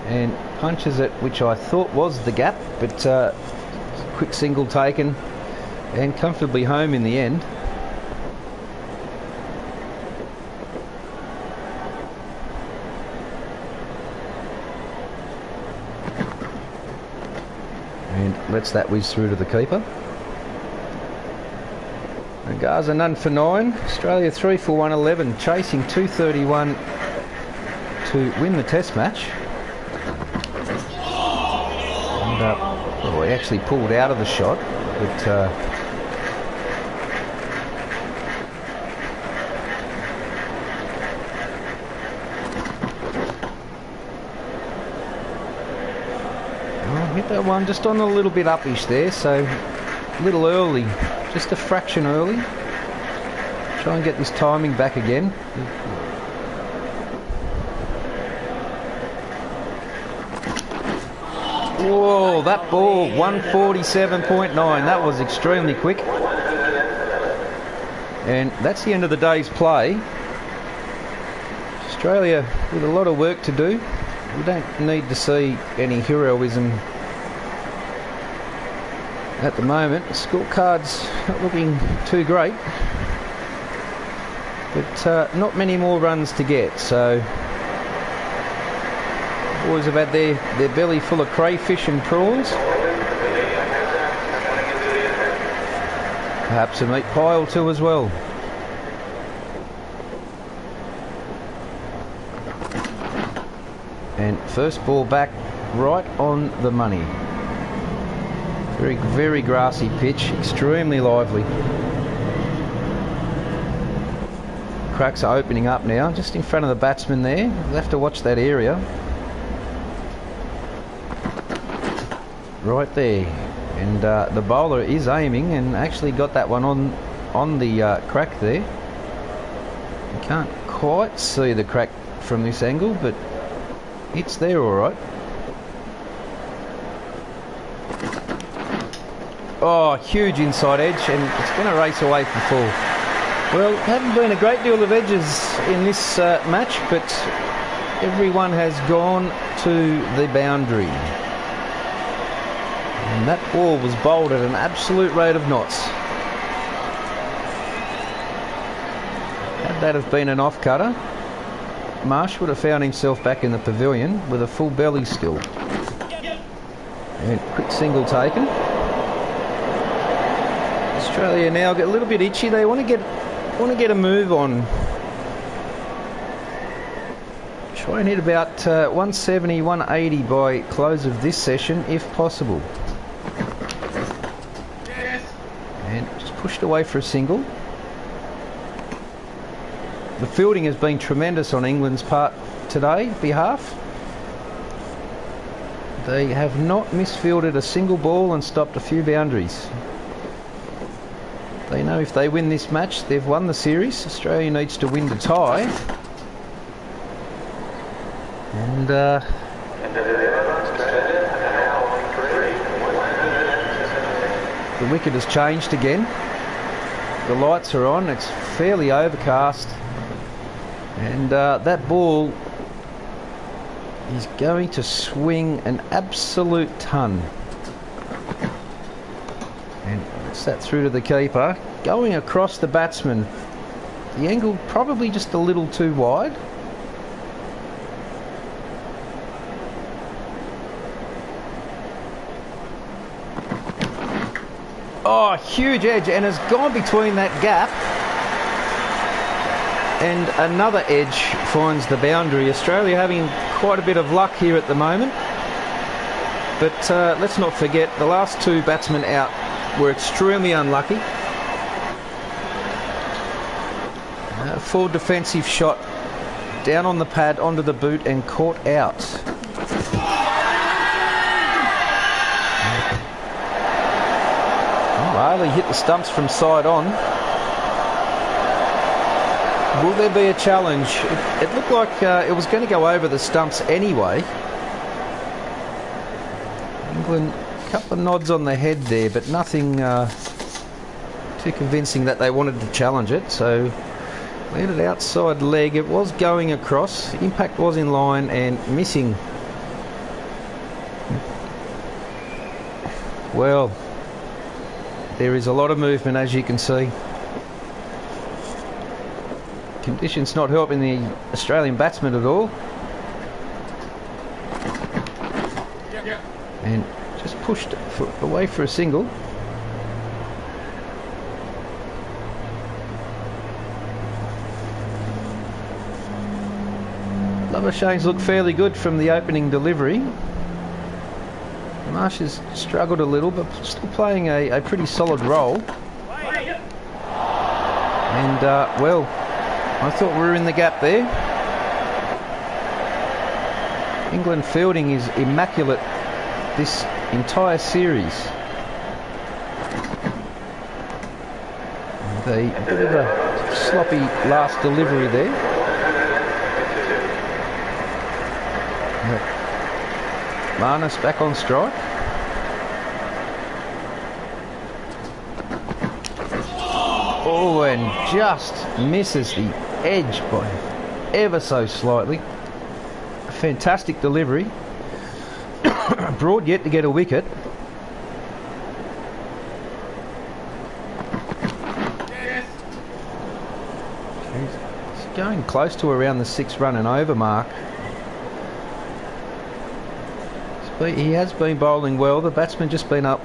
Speaker 1: And punches it, which I thought was the gap, but quick single taken and comfortably home in the end. And lets that whiz through to the keeper. Garza none for 9. Australia 3 for 111, chasing 231 to win the Test match. And, well, he actually pulled out of the shot, but hit that one just on a little bit uppish there, so a little early, just a fraction early. Try and get this timing back again. Whoa, that ball, 147.9, that was extremely quick. And that's the end of the day's play. Australia with a lot of work to do. We don't need to see any heroism at the moment. The scorecard's not looking too great, but not many more runs to get, so the boys have had their belly full of crayfish and prawns, perhaps a meat pie or two as well. And first ball back right on the money. Very, very grassy pitch, extremely lively. Cracks are opening up now, just in front of the batsman there. We'll have to watch that area. Right there. And the bowler is aiming and actually got that one on the crack there. You can't quite see the crack from this angle, but it's there all right. Oh, huge inside edge, and it's going to race away for full. Well, haven't been a great deal of edges in this match, but everyone has gone to the boundary. And that ball was bowled at an absolute rate of knots. Had that have been an off-cutter, Marsh would have found himself back in the pavilion with a full belly still. And quick single taken. Australia now get a little bit itchy. They want to get a move on. Try and hit about 170, 180 by close of this session, if possible. And just pushed away for a single. The fielding has been tremendous on England's part today, behalf. They have not misfielded a single ball and stopped a few boundaries. They know if they win this match, they've won the series. Australia needs to win to tie. And the wicket has changed again. The lights are on. It's fairly overcast. And that ball is going to swing an absolute ton. And it's that through to the keeper. Going across the batsman. The angle probably just a little too wide. Oh, huge edge, and has gone between that gap. And another edge finds the boundary. Australia having quite a bit of luck here at the moment. But let's not forget, the last two batsmen out were extremely unlucky. Full defensive shot down on the pad, onto the boot and caught out. Bailey hit the stumps from side on. Will there be a challenge? It looked like it was going to go over the stumps anyway. England, a couple of nods on the head there, but nothing too convincing that they wanted to challenge it. So landed outside leg. It was going across. Impact was in line and missing. Well, there is a lot of movement, as you can see. Conditions not helping the Australian batsmen at all. And just pushed away for a single. Love Labuschagne looked fairly good from the opening delivery. Marsh has struggled a little, but still playing a pretty solid role. And, well, I thought we were in the gap there. England fielding is immaculate this entire series. A bit of a sloppy last delivery there. Marnus back on strike. Oh, and just misses the edge by ever so slightly. A fantastic delivery. Broad yet to get a wicket. He's going close to around the 6 run and over mark. He has been bowling well. The batsman just been able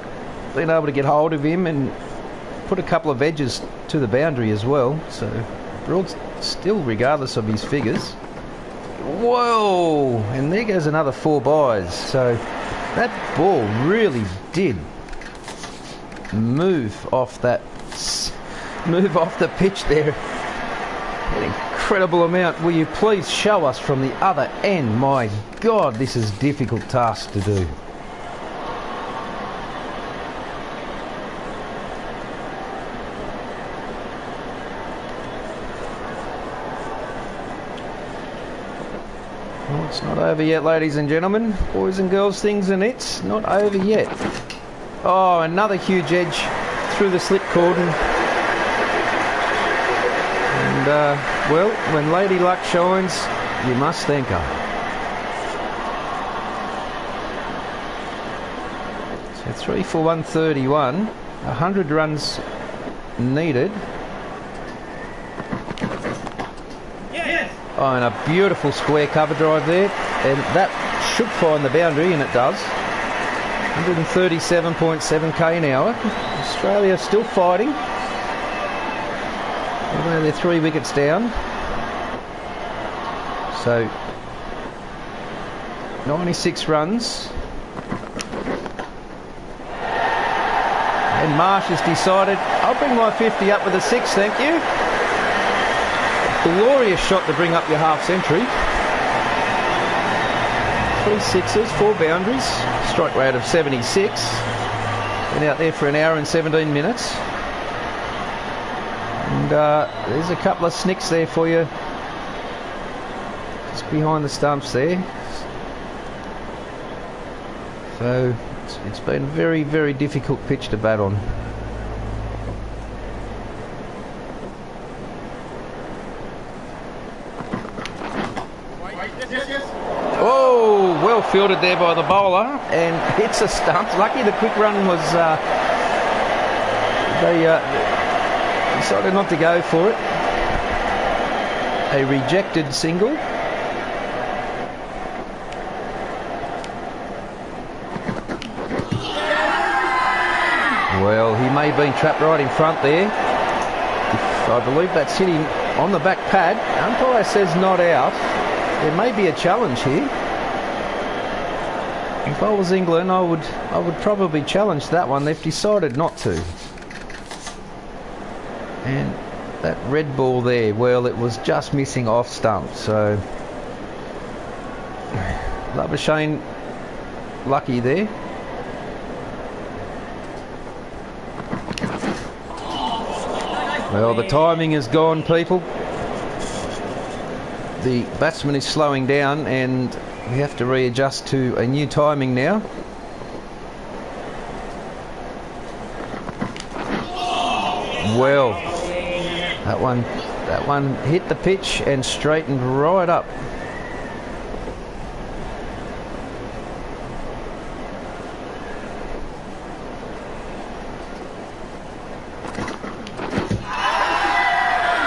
Speaker 1: to get hold of him and put a couple of edges to the boundary as well. So Broad's still, regardless of his figures. Whoa! And there goes another 4 byes. So that ball really did move off the pitch there. An incredible amount. Will you please show us from the other end? My God, this is a difficult task to do. Well, it's not over yet, ladies and gentlemen, boys and girls, things and it's not over yet. Oh, another huge edge through the slip cordon. And, well, when Lady Luck shines, you must thank her. So 3 for 131, 100 runs needed. Yes. Oh, and a beautiful square cover drive there, and that should find the boundary, and it does. 137.7 k an hour. Australia still fighting. Although they're 3 wickets down. So 96 runs. And Marsh has decided, I'll bring my 50 up with a 6, thank you. Glorious shot to bring up your half century. 3 sixes, 4 boundaries, strike rate of 76. Been out there for an hour and 17 minutes. And there's a couple of snicks there for you. Just behind the stumps there. So it's been a very, very difficult pitch to bat on. Oh, well fielded there by the bowler and hits a stump. Lucky the quick run was they decided not to go for it. A rejected single. Well, he may have been trapped right in front there. I believe that's hit him on the back pad. Umpire says not out. There may be a challenge here. If I was England, I would probably challenge that one. They've decided not to. And that red ball there, well, it was just missing off stump. So Labuschagne lucky there. Well, the timing is gone, people. The batsman is slowing down and we have to readjust to a new timing now. Well, that one hit the pitch and straightened right up.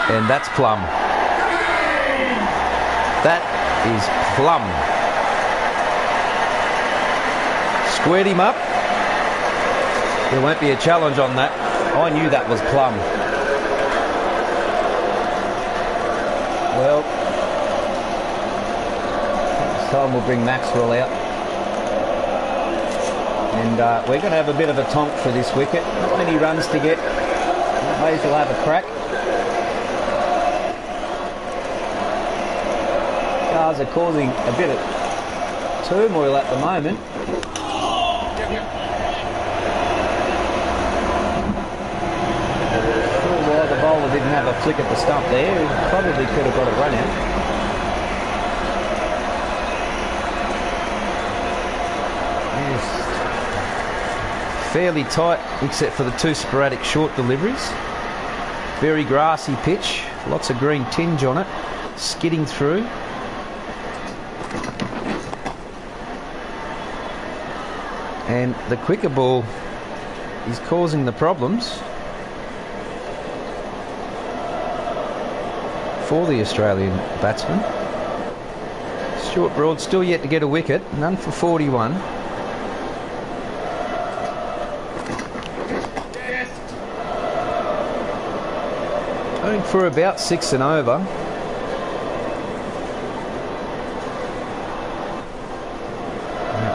Speaker 1: And that's plum. That is plum. Squared him up. There won't be a challenge on that. I knew that was plum. Well, time we'll bring Maxwell out. And we're going to have a bit of a tonk for this wicket. Not many runs to get. May as well have a crack. Cars are causing a bit of turmoil at the moment. Why the bowler didn't have a flick at the stump there. He probably could have got a run out. Fairly tight except for the two sporadic short deliveries. Very grassy pitch, lots of green tinge on it, skidding through. And the quicker ball is causing the problems for the Australian batsman. Stuart Broad still yet to get a wicket, none for 41. Going for about 6 and over.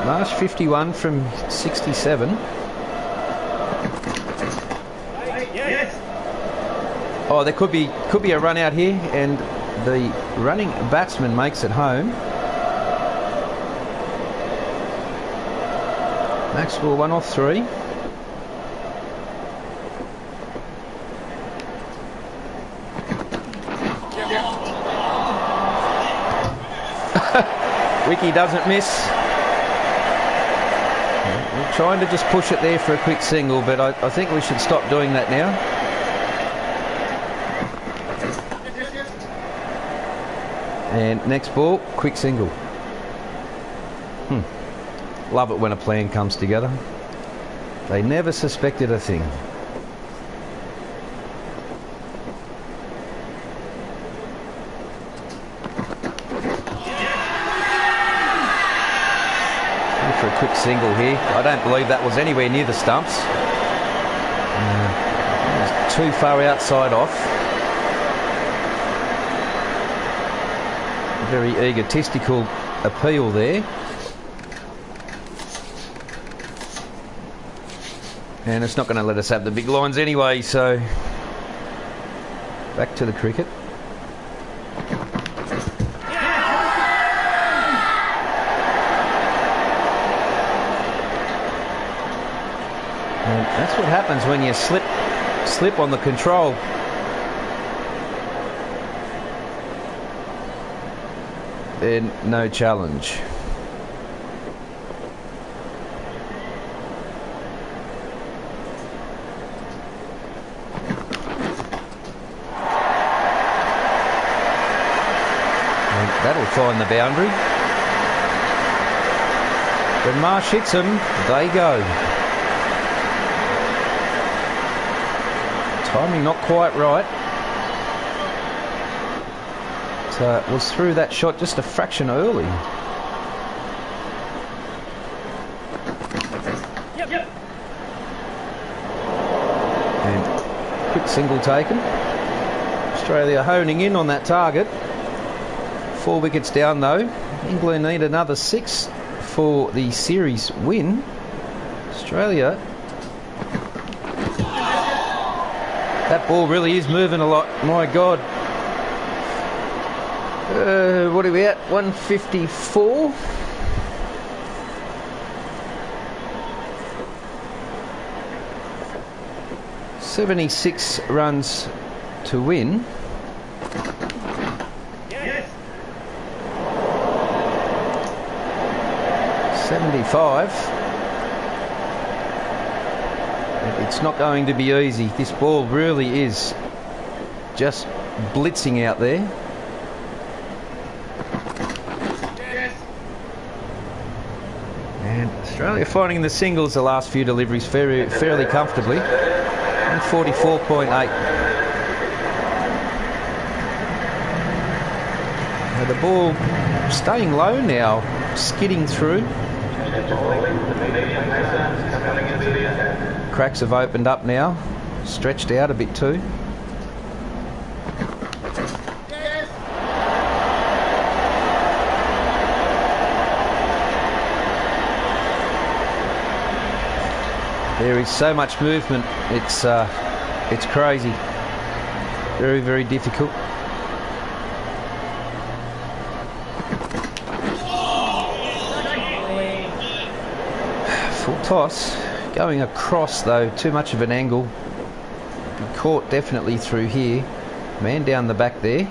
Speaker 1: Marsh 51 from 67. Oh, there could be a run out here, and the running batsman makes it home. Maxwell 1 off 3. Wiki doesn't miss. We're trying to just push it there for a quick single, but I think we should stop doing that now. And next ball, quick single. Love it when a plan comes together. They never suspected a thing. For a quick single here. I don't believe that was anywhere near the stumps. It was too far outside off. Very egotistical appeal there. And it's not going to let us have the big lines anyway, so back to the cricket. And that's what happens when you slip on the control. Then no challenge. And that'll find the boundary. When Marsh hits them, they go. Timing not quite right. Was through that shot just a fraction early. And quick single taken. Australia honing in on that target. 4 wickets down though. England need another 6 for the series win. Australia. That ball really is moving a lot. My God. What are we at? 154. $76 runs to win. Yes. 75. It's not going to be easy. This ball really is just blitzing out there. Australia finding the singles the last few deliveries fairly comfortably. 144.8. The ball staying low now, skidding through. Cracks have opened up now, stretched out a bit too. There is so much movement. It's crazy. Very, very difficult. Full toss. Going across though, too much of an angle. Be caught definitely through here. Man down the back there.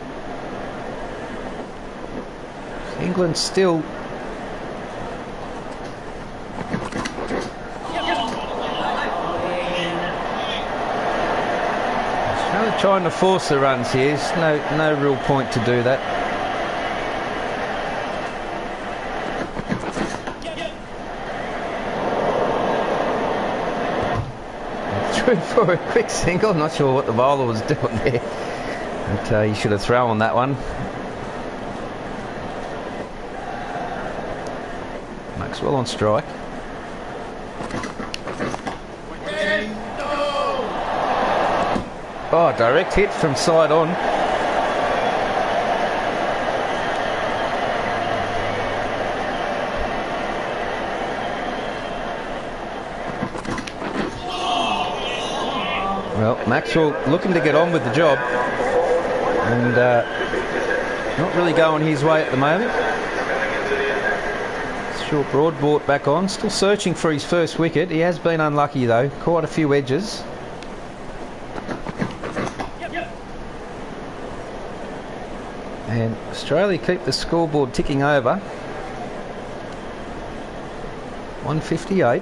Speaker 1: England still trying to force the runs here. There's no real point to do that. Through for a quick single. Not sure what the bowler was doing there, but he should have thrown that one. Maxwell on strike. Oh, direct hit from side on. Well, Maxwell looking to get on with the job and not really going his way at the moment. Short broad brought back on. Still searching for his first wicket. He has been unlucky though. Caught a few edges. And Australia keep the scoreboard ticking over. 158.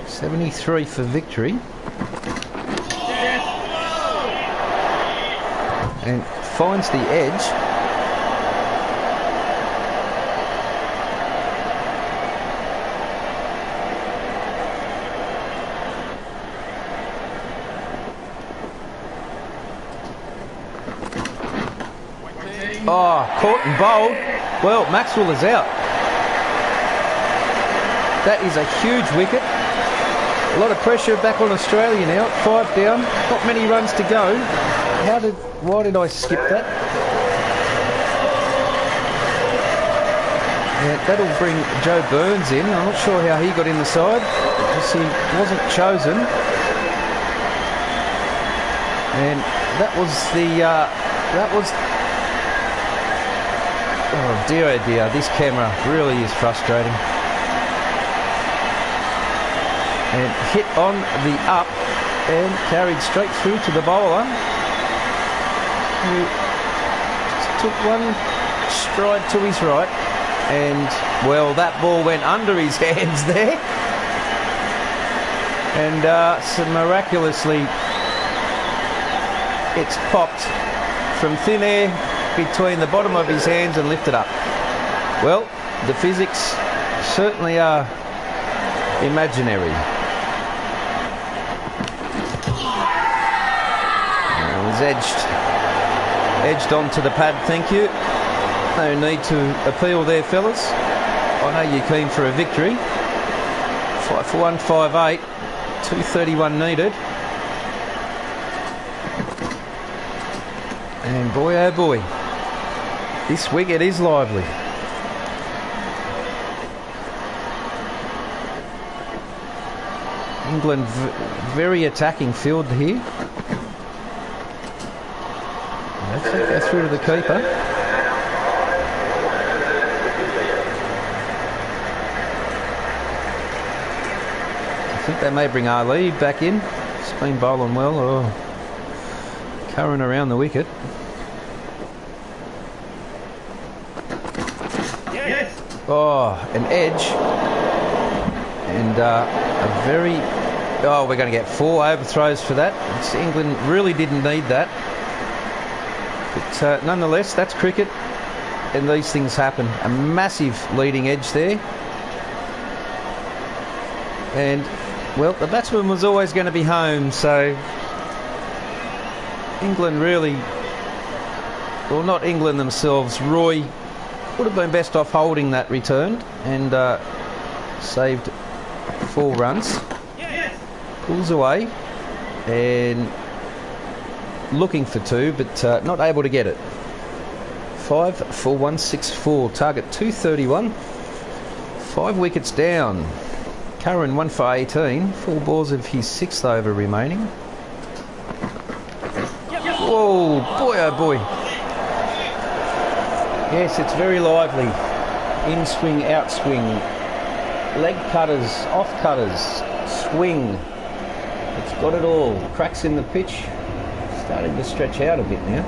Speaker 1: 73 for victory. And finds the edge. Oh, caught and bowled. Well, Maxwell is out. That is a huge wicket. A lot of pressure back on Australia now. 5 down. Not many runs to go. Why did I skip that? Yeah, that'll bring Joe Burns in. I'm not sure how he got in the side because he wasn't chosen. And that was oh dear, this camera really is frustrating. And hit on the up and carried straight through to the bowler, who just took one stride to his right, and well, that ball went under his hands there, and so miraculously it's popped from thin air between the bottom of his hands and lifted up. Well, the physics certainly are imaginary. It was edged onto the pad, thank you. No need to appeal there, fellas. I know you're keen for a victory. 5 for 158, 231 needed. And boy, oh boy, this wicket is lively. England very attacking field here. Let's go through to the keeper. I think they may bring Ali back in. He's been bowling well. Oh, current around the wicket. Yes. Oh, an edge. And a very... Oh, we're going to get 4 overthrows for that. England really didn't need that. But nonetheless, that's cricket. And these things happen. A massive leading edge there. And, well, the batsman was always going to be home, so... England really... Well, not England themselves. Roy would have been best off holding that return and saved 4 runs. Pulls away and looking for 2, but not able to get it. 5 for 164. Target 231. 5 wickets down. Curran 1 for 18. 4 balls of his 6th over remaining. Whoa, boy oh boy. Yes, it's very lively. In swing, out swing, leg cutters, off cutters, swing. It's got it all. Cracks in the pitch. Starting to stretch out a bit now.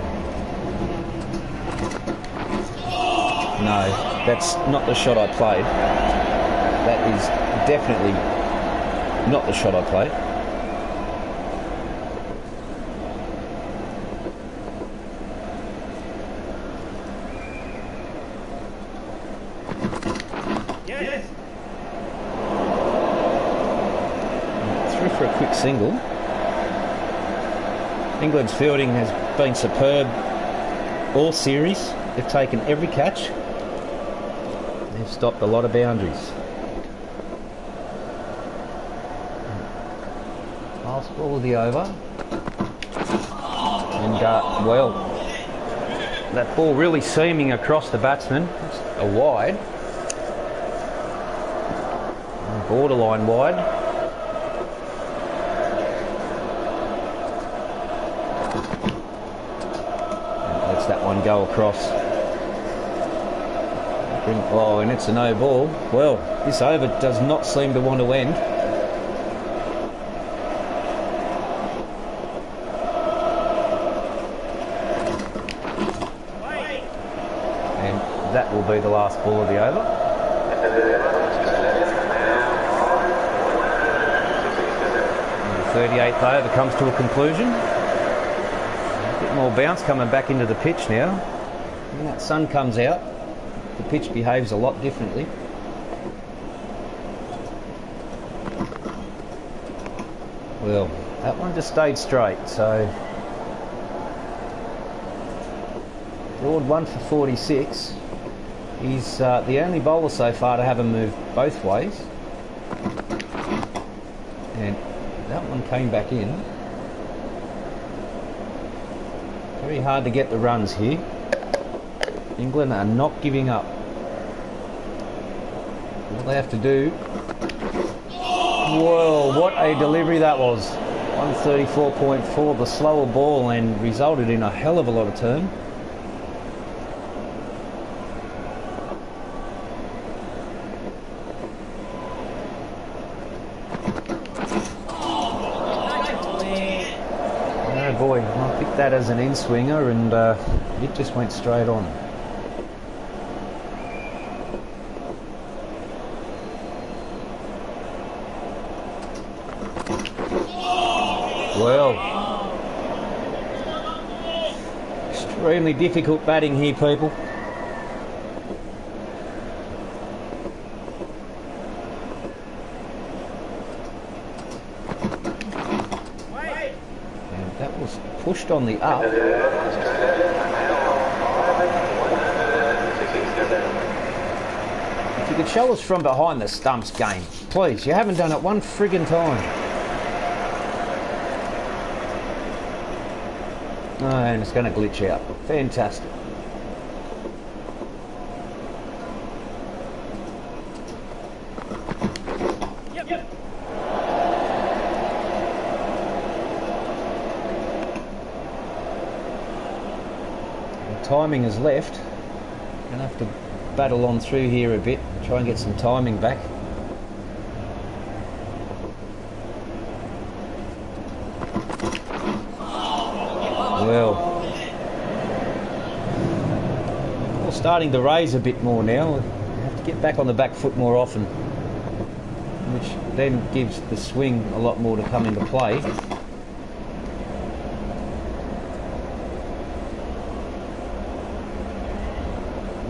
Speaker 1: No, that's not the shot I played. That is definitely not the shot I played.
Speaker 2: Yes.
Speaker 1: Through for a quick single. England's fielding has been superb all series. They've taken every catch. They've stopped a lot of boundaries. Last ball of the over. And well, that ball really seaming across the batsman. It's a wide. Borderline wide. And lets that one go across. Oh, and it's a no ball. Well, this over does not seem to want to end. And that will be the last ball of the over. And the 38th over comes to a conclusion. A bit more bounce coming back into the pitch now. When that sun comes out, the pitch behaves a lot differently. Well, that one just stayed straight, so Broad 1 for 46. He's the only bowler so far to have him move both ways. And that one came back in. Very hard to get the runs here. England are not giving up. All they have to do... Whoa, what a delivery that was. 134.4, the slower ball, and resulted in a hell of a lot of turn. Oh boy, I picked that as an in-swinger, and it just went straight on. Well, extremely difficult batting here, people. And that was pushed on the up. If you could show us from behind the stumps game, please. You haven't done it one friggin' time. Oh, and it's going to glitch out. Fantastic.
Speaker 2: Yep.
Speaker 1: The timing is left. Going to have to battle on through here a bit, try and get some timing back. Well, starting to raise a bit more now. You have to get back on the back foot more often, which then gives the swing a lot more to come into play.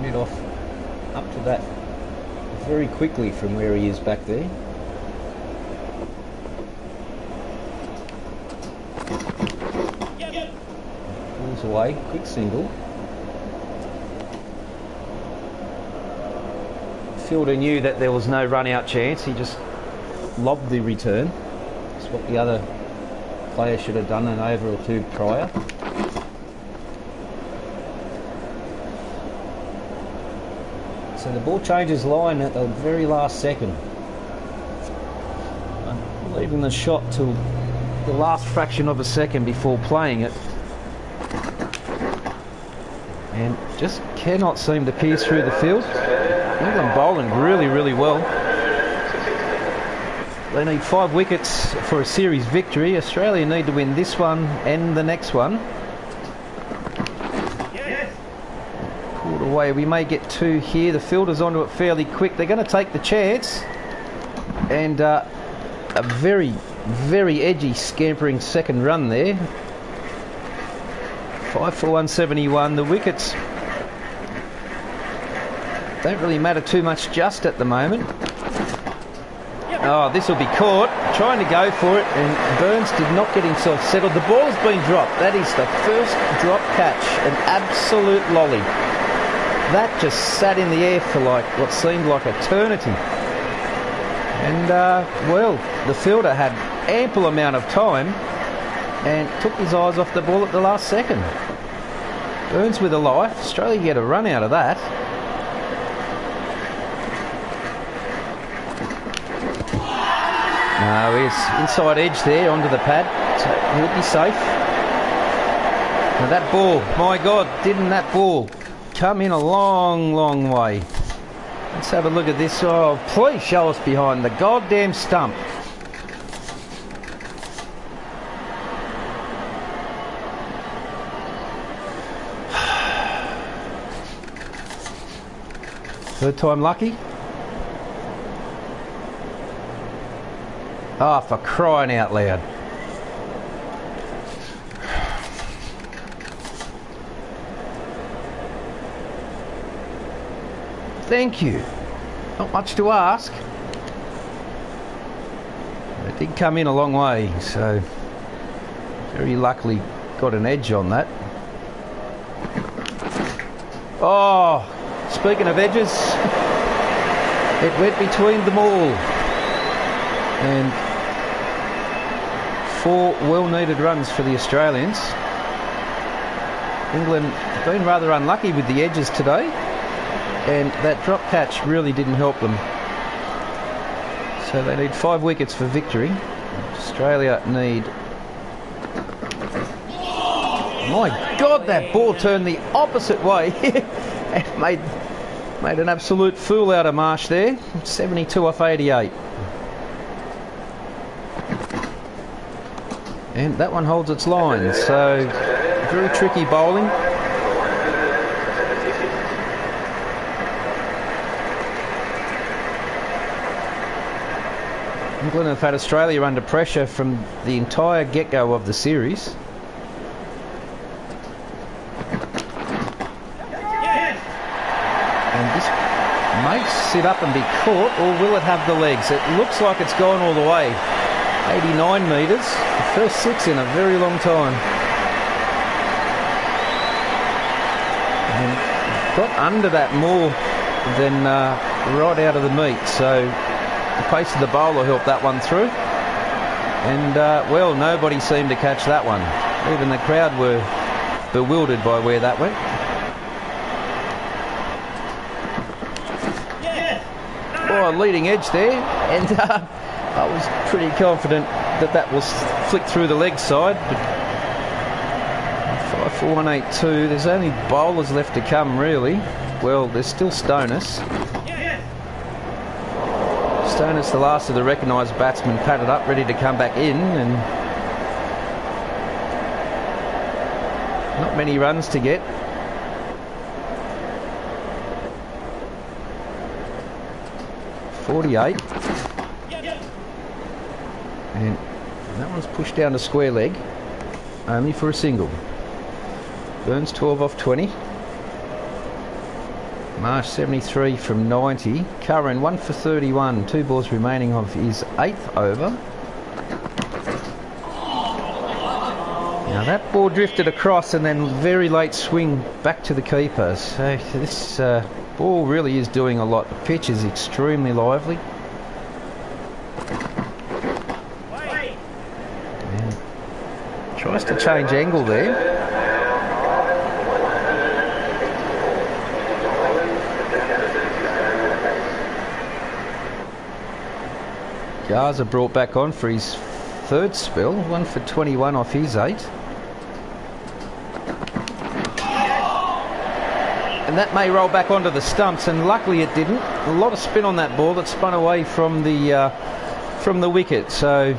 Speaker 1: Mid off up to that very quickly from where he is back there. Pulls away, quick single. Fielder knew that there was no run out chance. He just lobbed the return. That's what the other player should have done an over or two prior. So the ball changes line at the very last second, leaving the shot till the last fraction of a second before playing it, and just cannot seem to pierce through the field. England bowling really well. They need 5 wickets for a series victory. Australia need to win this one and the next one. Pulled away. We may get 2 here. The fielder's onto it fairly quick. They're going to take the chance. And a very edgy scampering second run there. 5 for 171. The wickets don't really matter too much just at the moment. Oh, this will be caught. Trying to go for it, and Burns did not get himself settled. The ball's been dropped. That is the first drop catch. An absolute lolly. That just sat in the air for like what seemed like eternity. And, well, the fielder had ample amount of time and took his eyes off the ball at the last second. Burns with a life. Australia get a run out of that. No, he's inside edge there onto the pad, so he'll be safe. Now that ball, my God, didn't that ball come in a long way? Let's have a look at this. Oh, please show us behind the goddamn stump. Third time lucky. Oh, for crying out loud. Thank you. Not much to ask. It did come in a long way, so very luckily got an edge on that. Oh, speaking of edges, it went between them all. And 4 well-needed runs for the Australians. England been rather unlucky with the edges today, and that drop catch really didn't help them. So they need 5 wickets for victory. Australia need... My God, that ball turned the opposite way and made an absolute fool out of Marsh there. 72 off 88. And that one holds its line, so very tricky bowling. England have had Australia under pressure from the entire get-go of the series. And this may sit up and be caught, or will it have the legs? It looks like it's gone all the way. 89 metres, the first 6 in a very long time. And got under that more than right out of the meat, so the pace of the bowler helped that one through. And, well, nobody seemed to catch that one. Even the crowd were bewildered by where that went. Oh, leading edge there, and I was pretty confident that that was flicked through the leg side, but 5 for 182. There's only bowlers left to come, really. Well, there's still Stonis. Stonis, the last of the recognised batsmen, padded up, ready to come back in, and not many runs to get. .48. And that one's pushed down to square leg, only for a single. Burns 12 off 20. Marsh 73 from 90. Curran 1 for 31. 2 balls remaining of his 8th over. Now that ball drifted across and then very late swing back to the keeper. So this ball really is doing a lot. The pitch is extremely lively. Tries to change angle there. Garza brought back on for his third spell, 1 for 21 off his 8. And that may roll back onto the stumps, and luckily it didn't. A lot of spin on that ball that spun away from the wicket. So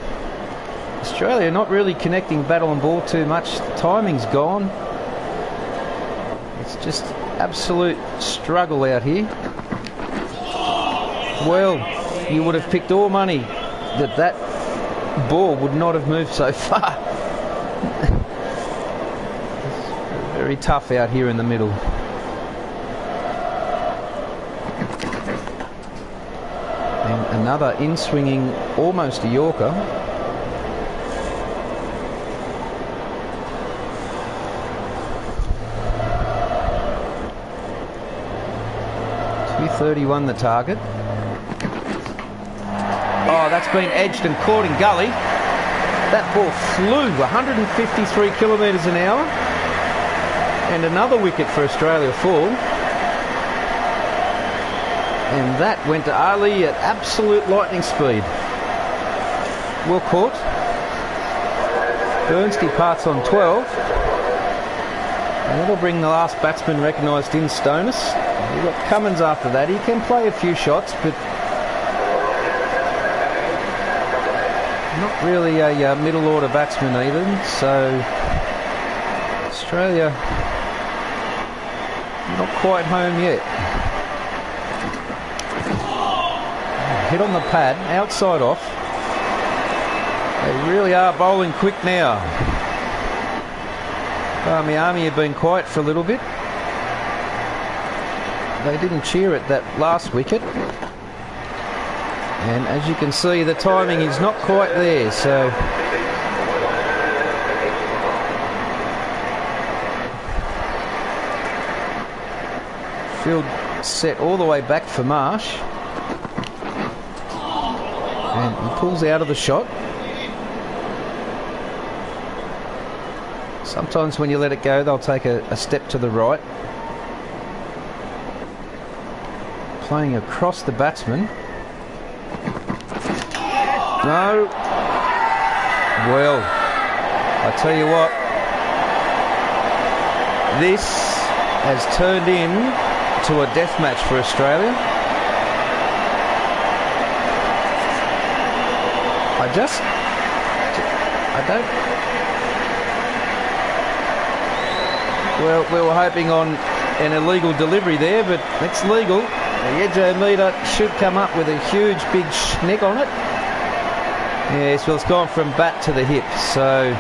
Speaker 1: Australia not really connecting battle and ball too much. The timing's gone. It's just absolute struggle out here. Well, you would have picked all money that ball would not have moved so far. It's very tough out here in the middle. And another in-swinging, almost a Yorker. .231 the target. Oh, that's been edged and caught in gully. That ball flew 153 kilometres an hour. And another wicket for Australia fall. And that went to Ali at absolute lightning speed. Well caught. Burns departs on 12. And that'll bring the last batsman recognised in Stonis. We've got Cummins after that. He can play a few shots, but not really a middle order batsman either. So Australia not quite home yet. Hit on the pad, outside off. They really are bowling quick now. Miami have been quiet for a little bit. They didn't cheer at that last wicket. And as you can see, the timing is not quite there, so field set all the way back for Marsh. And he pulls out of the shot. Sometimes when you let it go, they'll take a step to the right. Playing across the batsman. No. Well, I tell you what, this has turned into a death match for Australia. I don't. Well, we were hoping on an illegal delivery there, but it's legal. The edgeometer should come up with a huge big schnick on it. Yes, well, it's gone from bat to the hip, so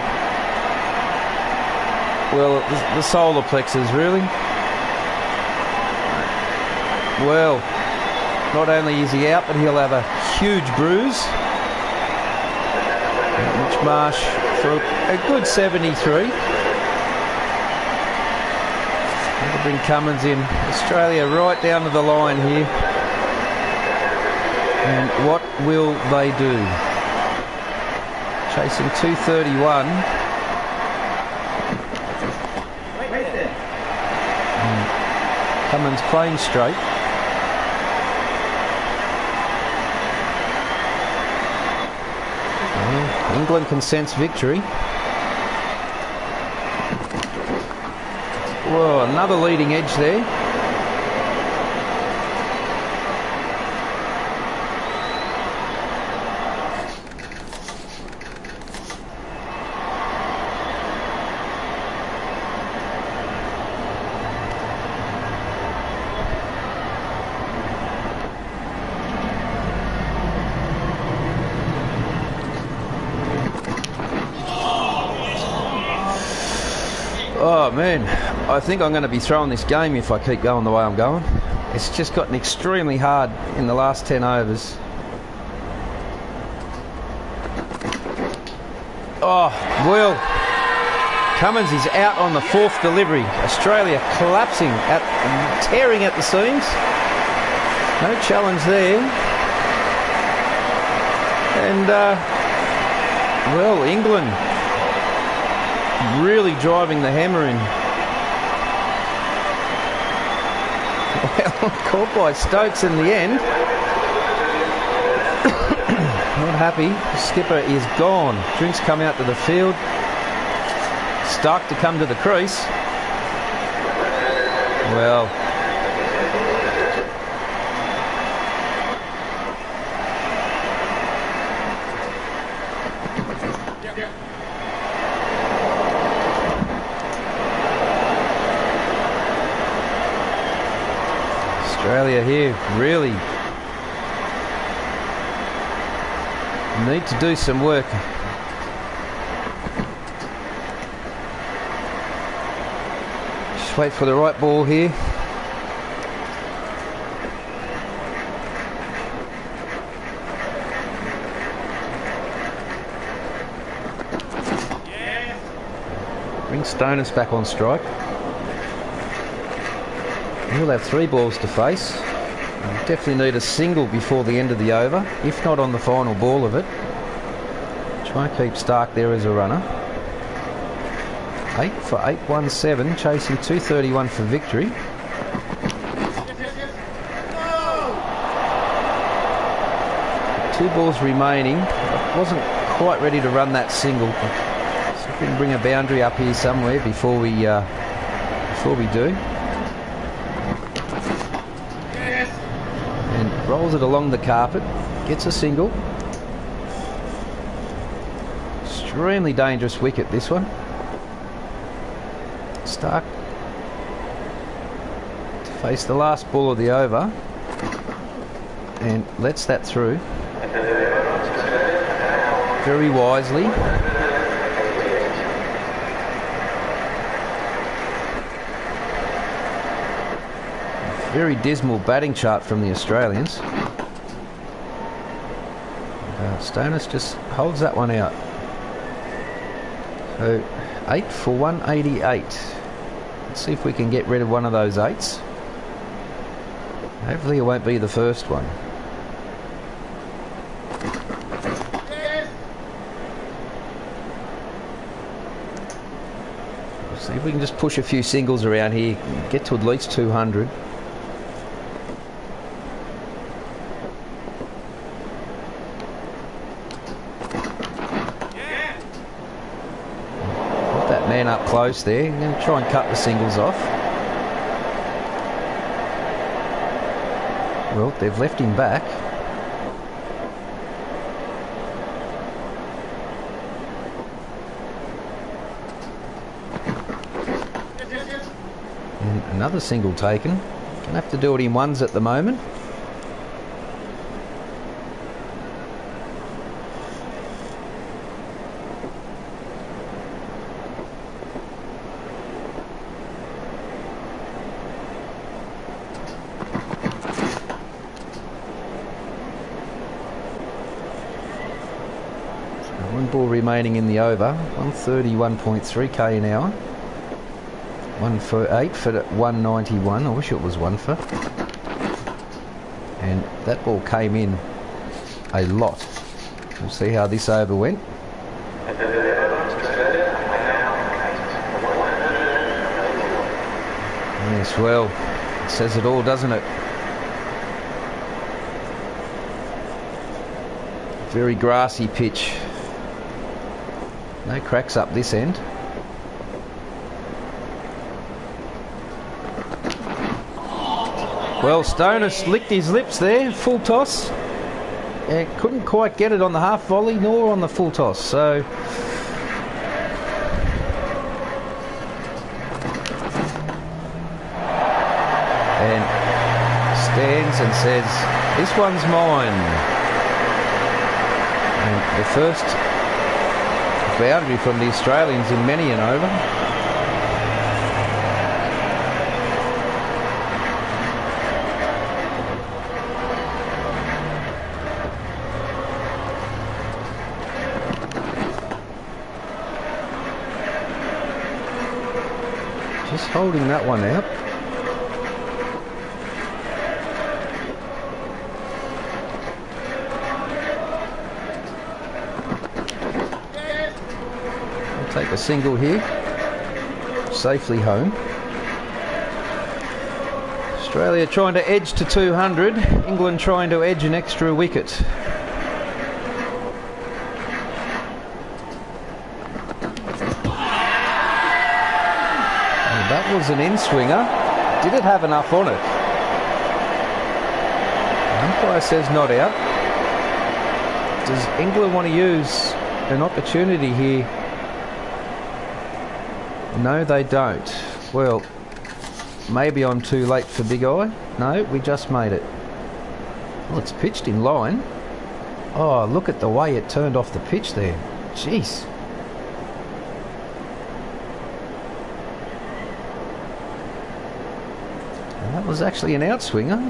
Speaker 1: well, the solar plexus really. Well, not only is he out, but he'll have a huge bruise. Mitch Marsh for a good 73. That'll bring Cummins in. Australia right down to the line here. And what will they do? Chasing 231. And Cummins playing straight. England can sense victory. Whoa, another leading edge there. Oh man, I think I'm going to be throwing this game if I keep going the way I'm going. It's just gotten extremely hard in the last 10 overs. Oh, well, Cummins is out on the 4th delivery. Australia collapsing, tearing at the seams. No challenge there. And, well, England really driving the hammer in. Well, caught by Stokes in the end. Not happy. The skipper is gone. Drinks come out to the field. Stark to come to the crease. Well, Australia here really need to do some work. Just wait for the right ball here. Bring Stonus back on strike. We'll have 3 balls to face. We'll definitely need a single before the end of the over, if not on the final ball of it. Try and keep Stark there as a runner. 8 for 817, chasing 231 for victory. Two balls remaining. I wasn't quite ready to run that single. So we can bring a boundary up here somewhere before we do. And rolls it along the carpet, gets a single. Extremely dangerous wicket, this one. Stark to face the last ball of the over and lets that through very wisely. Very dismal batting chart from the Australians. Stonus just holds that one out. So 8 for 188. Let's see if we can get rid of one of those 8s. Hopefully it won't be the first one. We'll see if we can just push a few singles around here, get to at least 200. Man up close there. I'm going to try and cut the singles off. Well, they've left him back. And another single taken. Gonna have to do it in ones at the moment. Ball remaining in the over. 131.3k an hour. 1 for 8 for 191. I wish it was 1 for. And that ball came in a lot. We'll see how this over went. Yes, well, it says it all, doesn't it? Very grassy pitch. No cracks up this end. Well, Stonus licked his lips there, full toss. Couldn't quite get it on the half volley nor on the full toss, so... And stands and says, "This one's mine." And the first boundary from the Australians in many an over. Just holding that one out. Take a single here, safely home. Australia trying to edge to 200, England trying to edge an extra wicket. That was an in-swinger. Did it have enough on it? Umpire says not out. Does England want to use an opportunity here? No, they don't. Well, maybe I'm too late for Big Eye. No, we just made it. Well, it's pitched in line. Oh, look at the way it turned off the pitch there. Jeez. And that was actually an outswinger.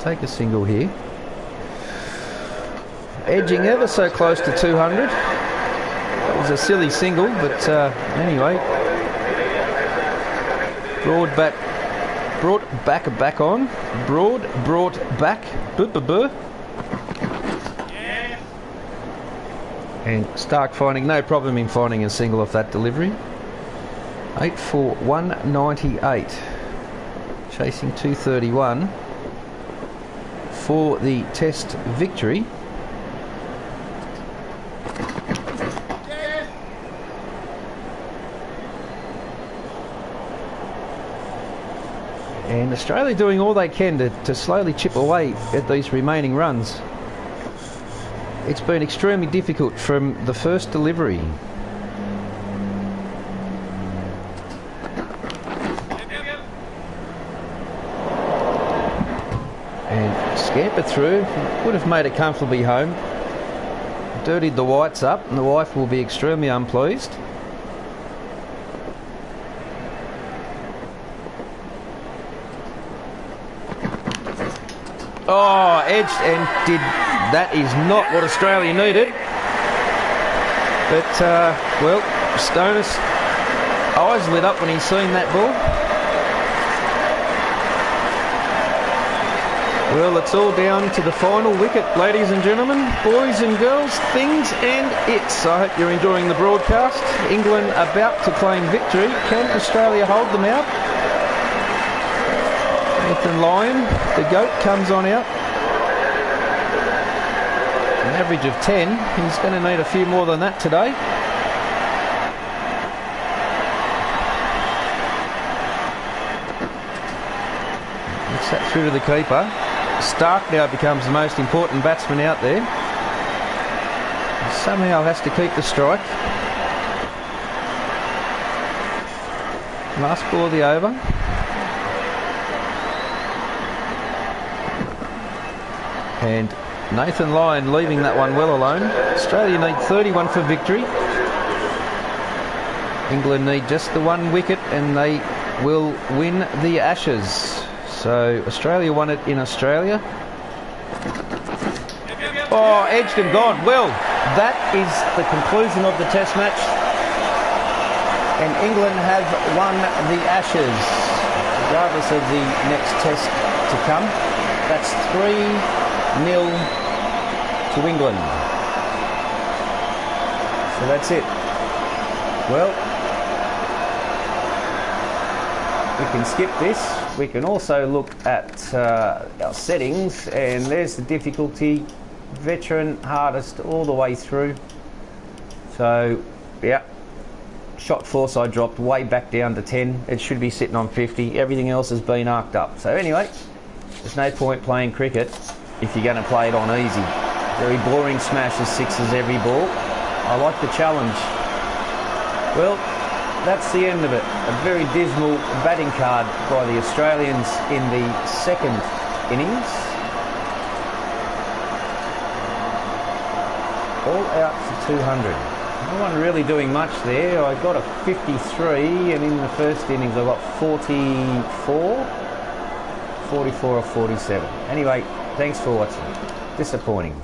Speaker 1: Take a single here. Edging ever so close to 200. That was a silly single, but anyway. Brought back on. Brought back. And Stark finding no problem in finding a single off that delivery. 8 for 198. Chasing 231 for the Test victory. And Australia doing all they can to slowly chip away at these remaining runs. It's been extremely difficult from the first delivery. And scampered through, would have made it comfortably home. Dirtied the whites up, and the wife will be extremely unpleased. Oh, edged and did. That is not what Australia needed. But, well, Stoner's eyes lit up when he's seen that ball. Well, it's all down to the final wicket, ladies and gentlemen, boys and girls, things and it's. I hope you're enjoying the broadcast. England about to claim victory. Can Australia hold them out? Nathan Lyon, the GOAT, comes on out. An average of 10. He's going to need a few more than that today. Gets that through to the keeper. Stark now becomes the most important batsman out there. Somehow has to keep the strike. Last ball of the over. And Nathan Lyon leaving that one well alone. Australia need 31 for victory. England need just the one wicket and they will win the Ashes. So Australia won it in Australia. Oh, edged and gone. Well, that is the conclusion of the Test match. And England have won the Ashes, regardless of the next Test to come. That's 3-0 to England. So that's it. Well, we can skip this. We can also look at our settings, and there's the difficulty. Veteran, hardest, all the way through. So, yeah. Shot foresight dropped way back down to 10. It should be sitting on 50. Everything else has been arced up. So anyway, there's no point playing cricket if you're going to play it on easy. Very boring smashes, sixes every ball. I like the challenge. Well, that's the end of it. A very dismal batting card by the Australians in the second innings. All out for 200. No one really doing much there. I got a 53 and in the first innings I got 44 or 47. Anyway, thanks for watching. Disappointing.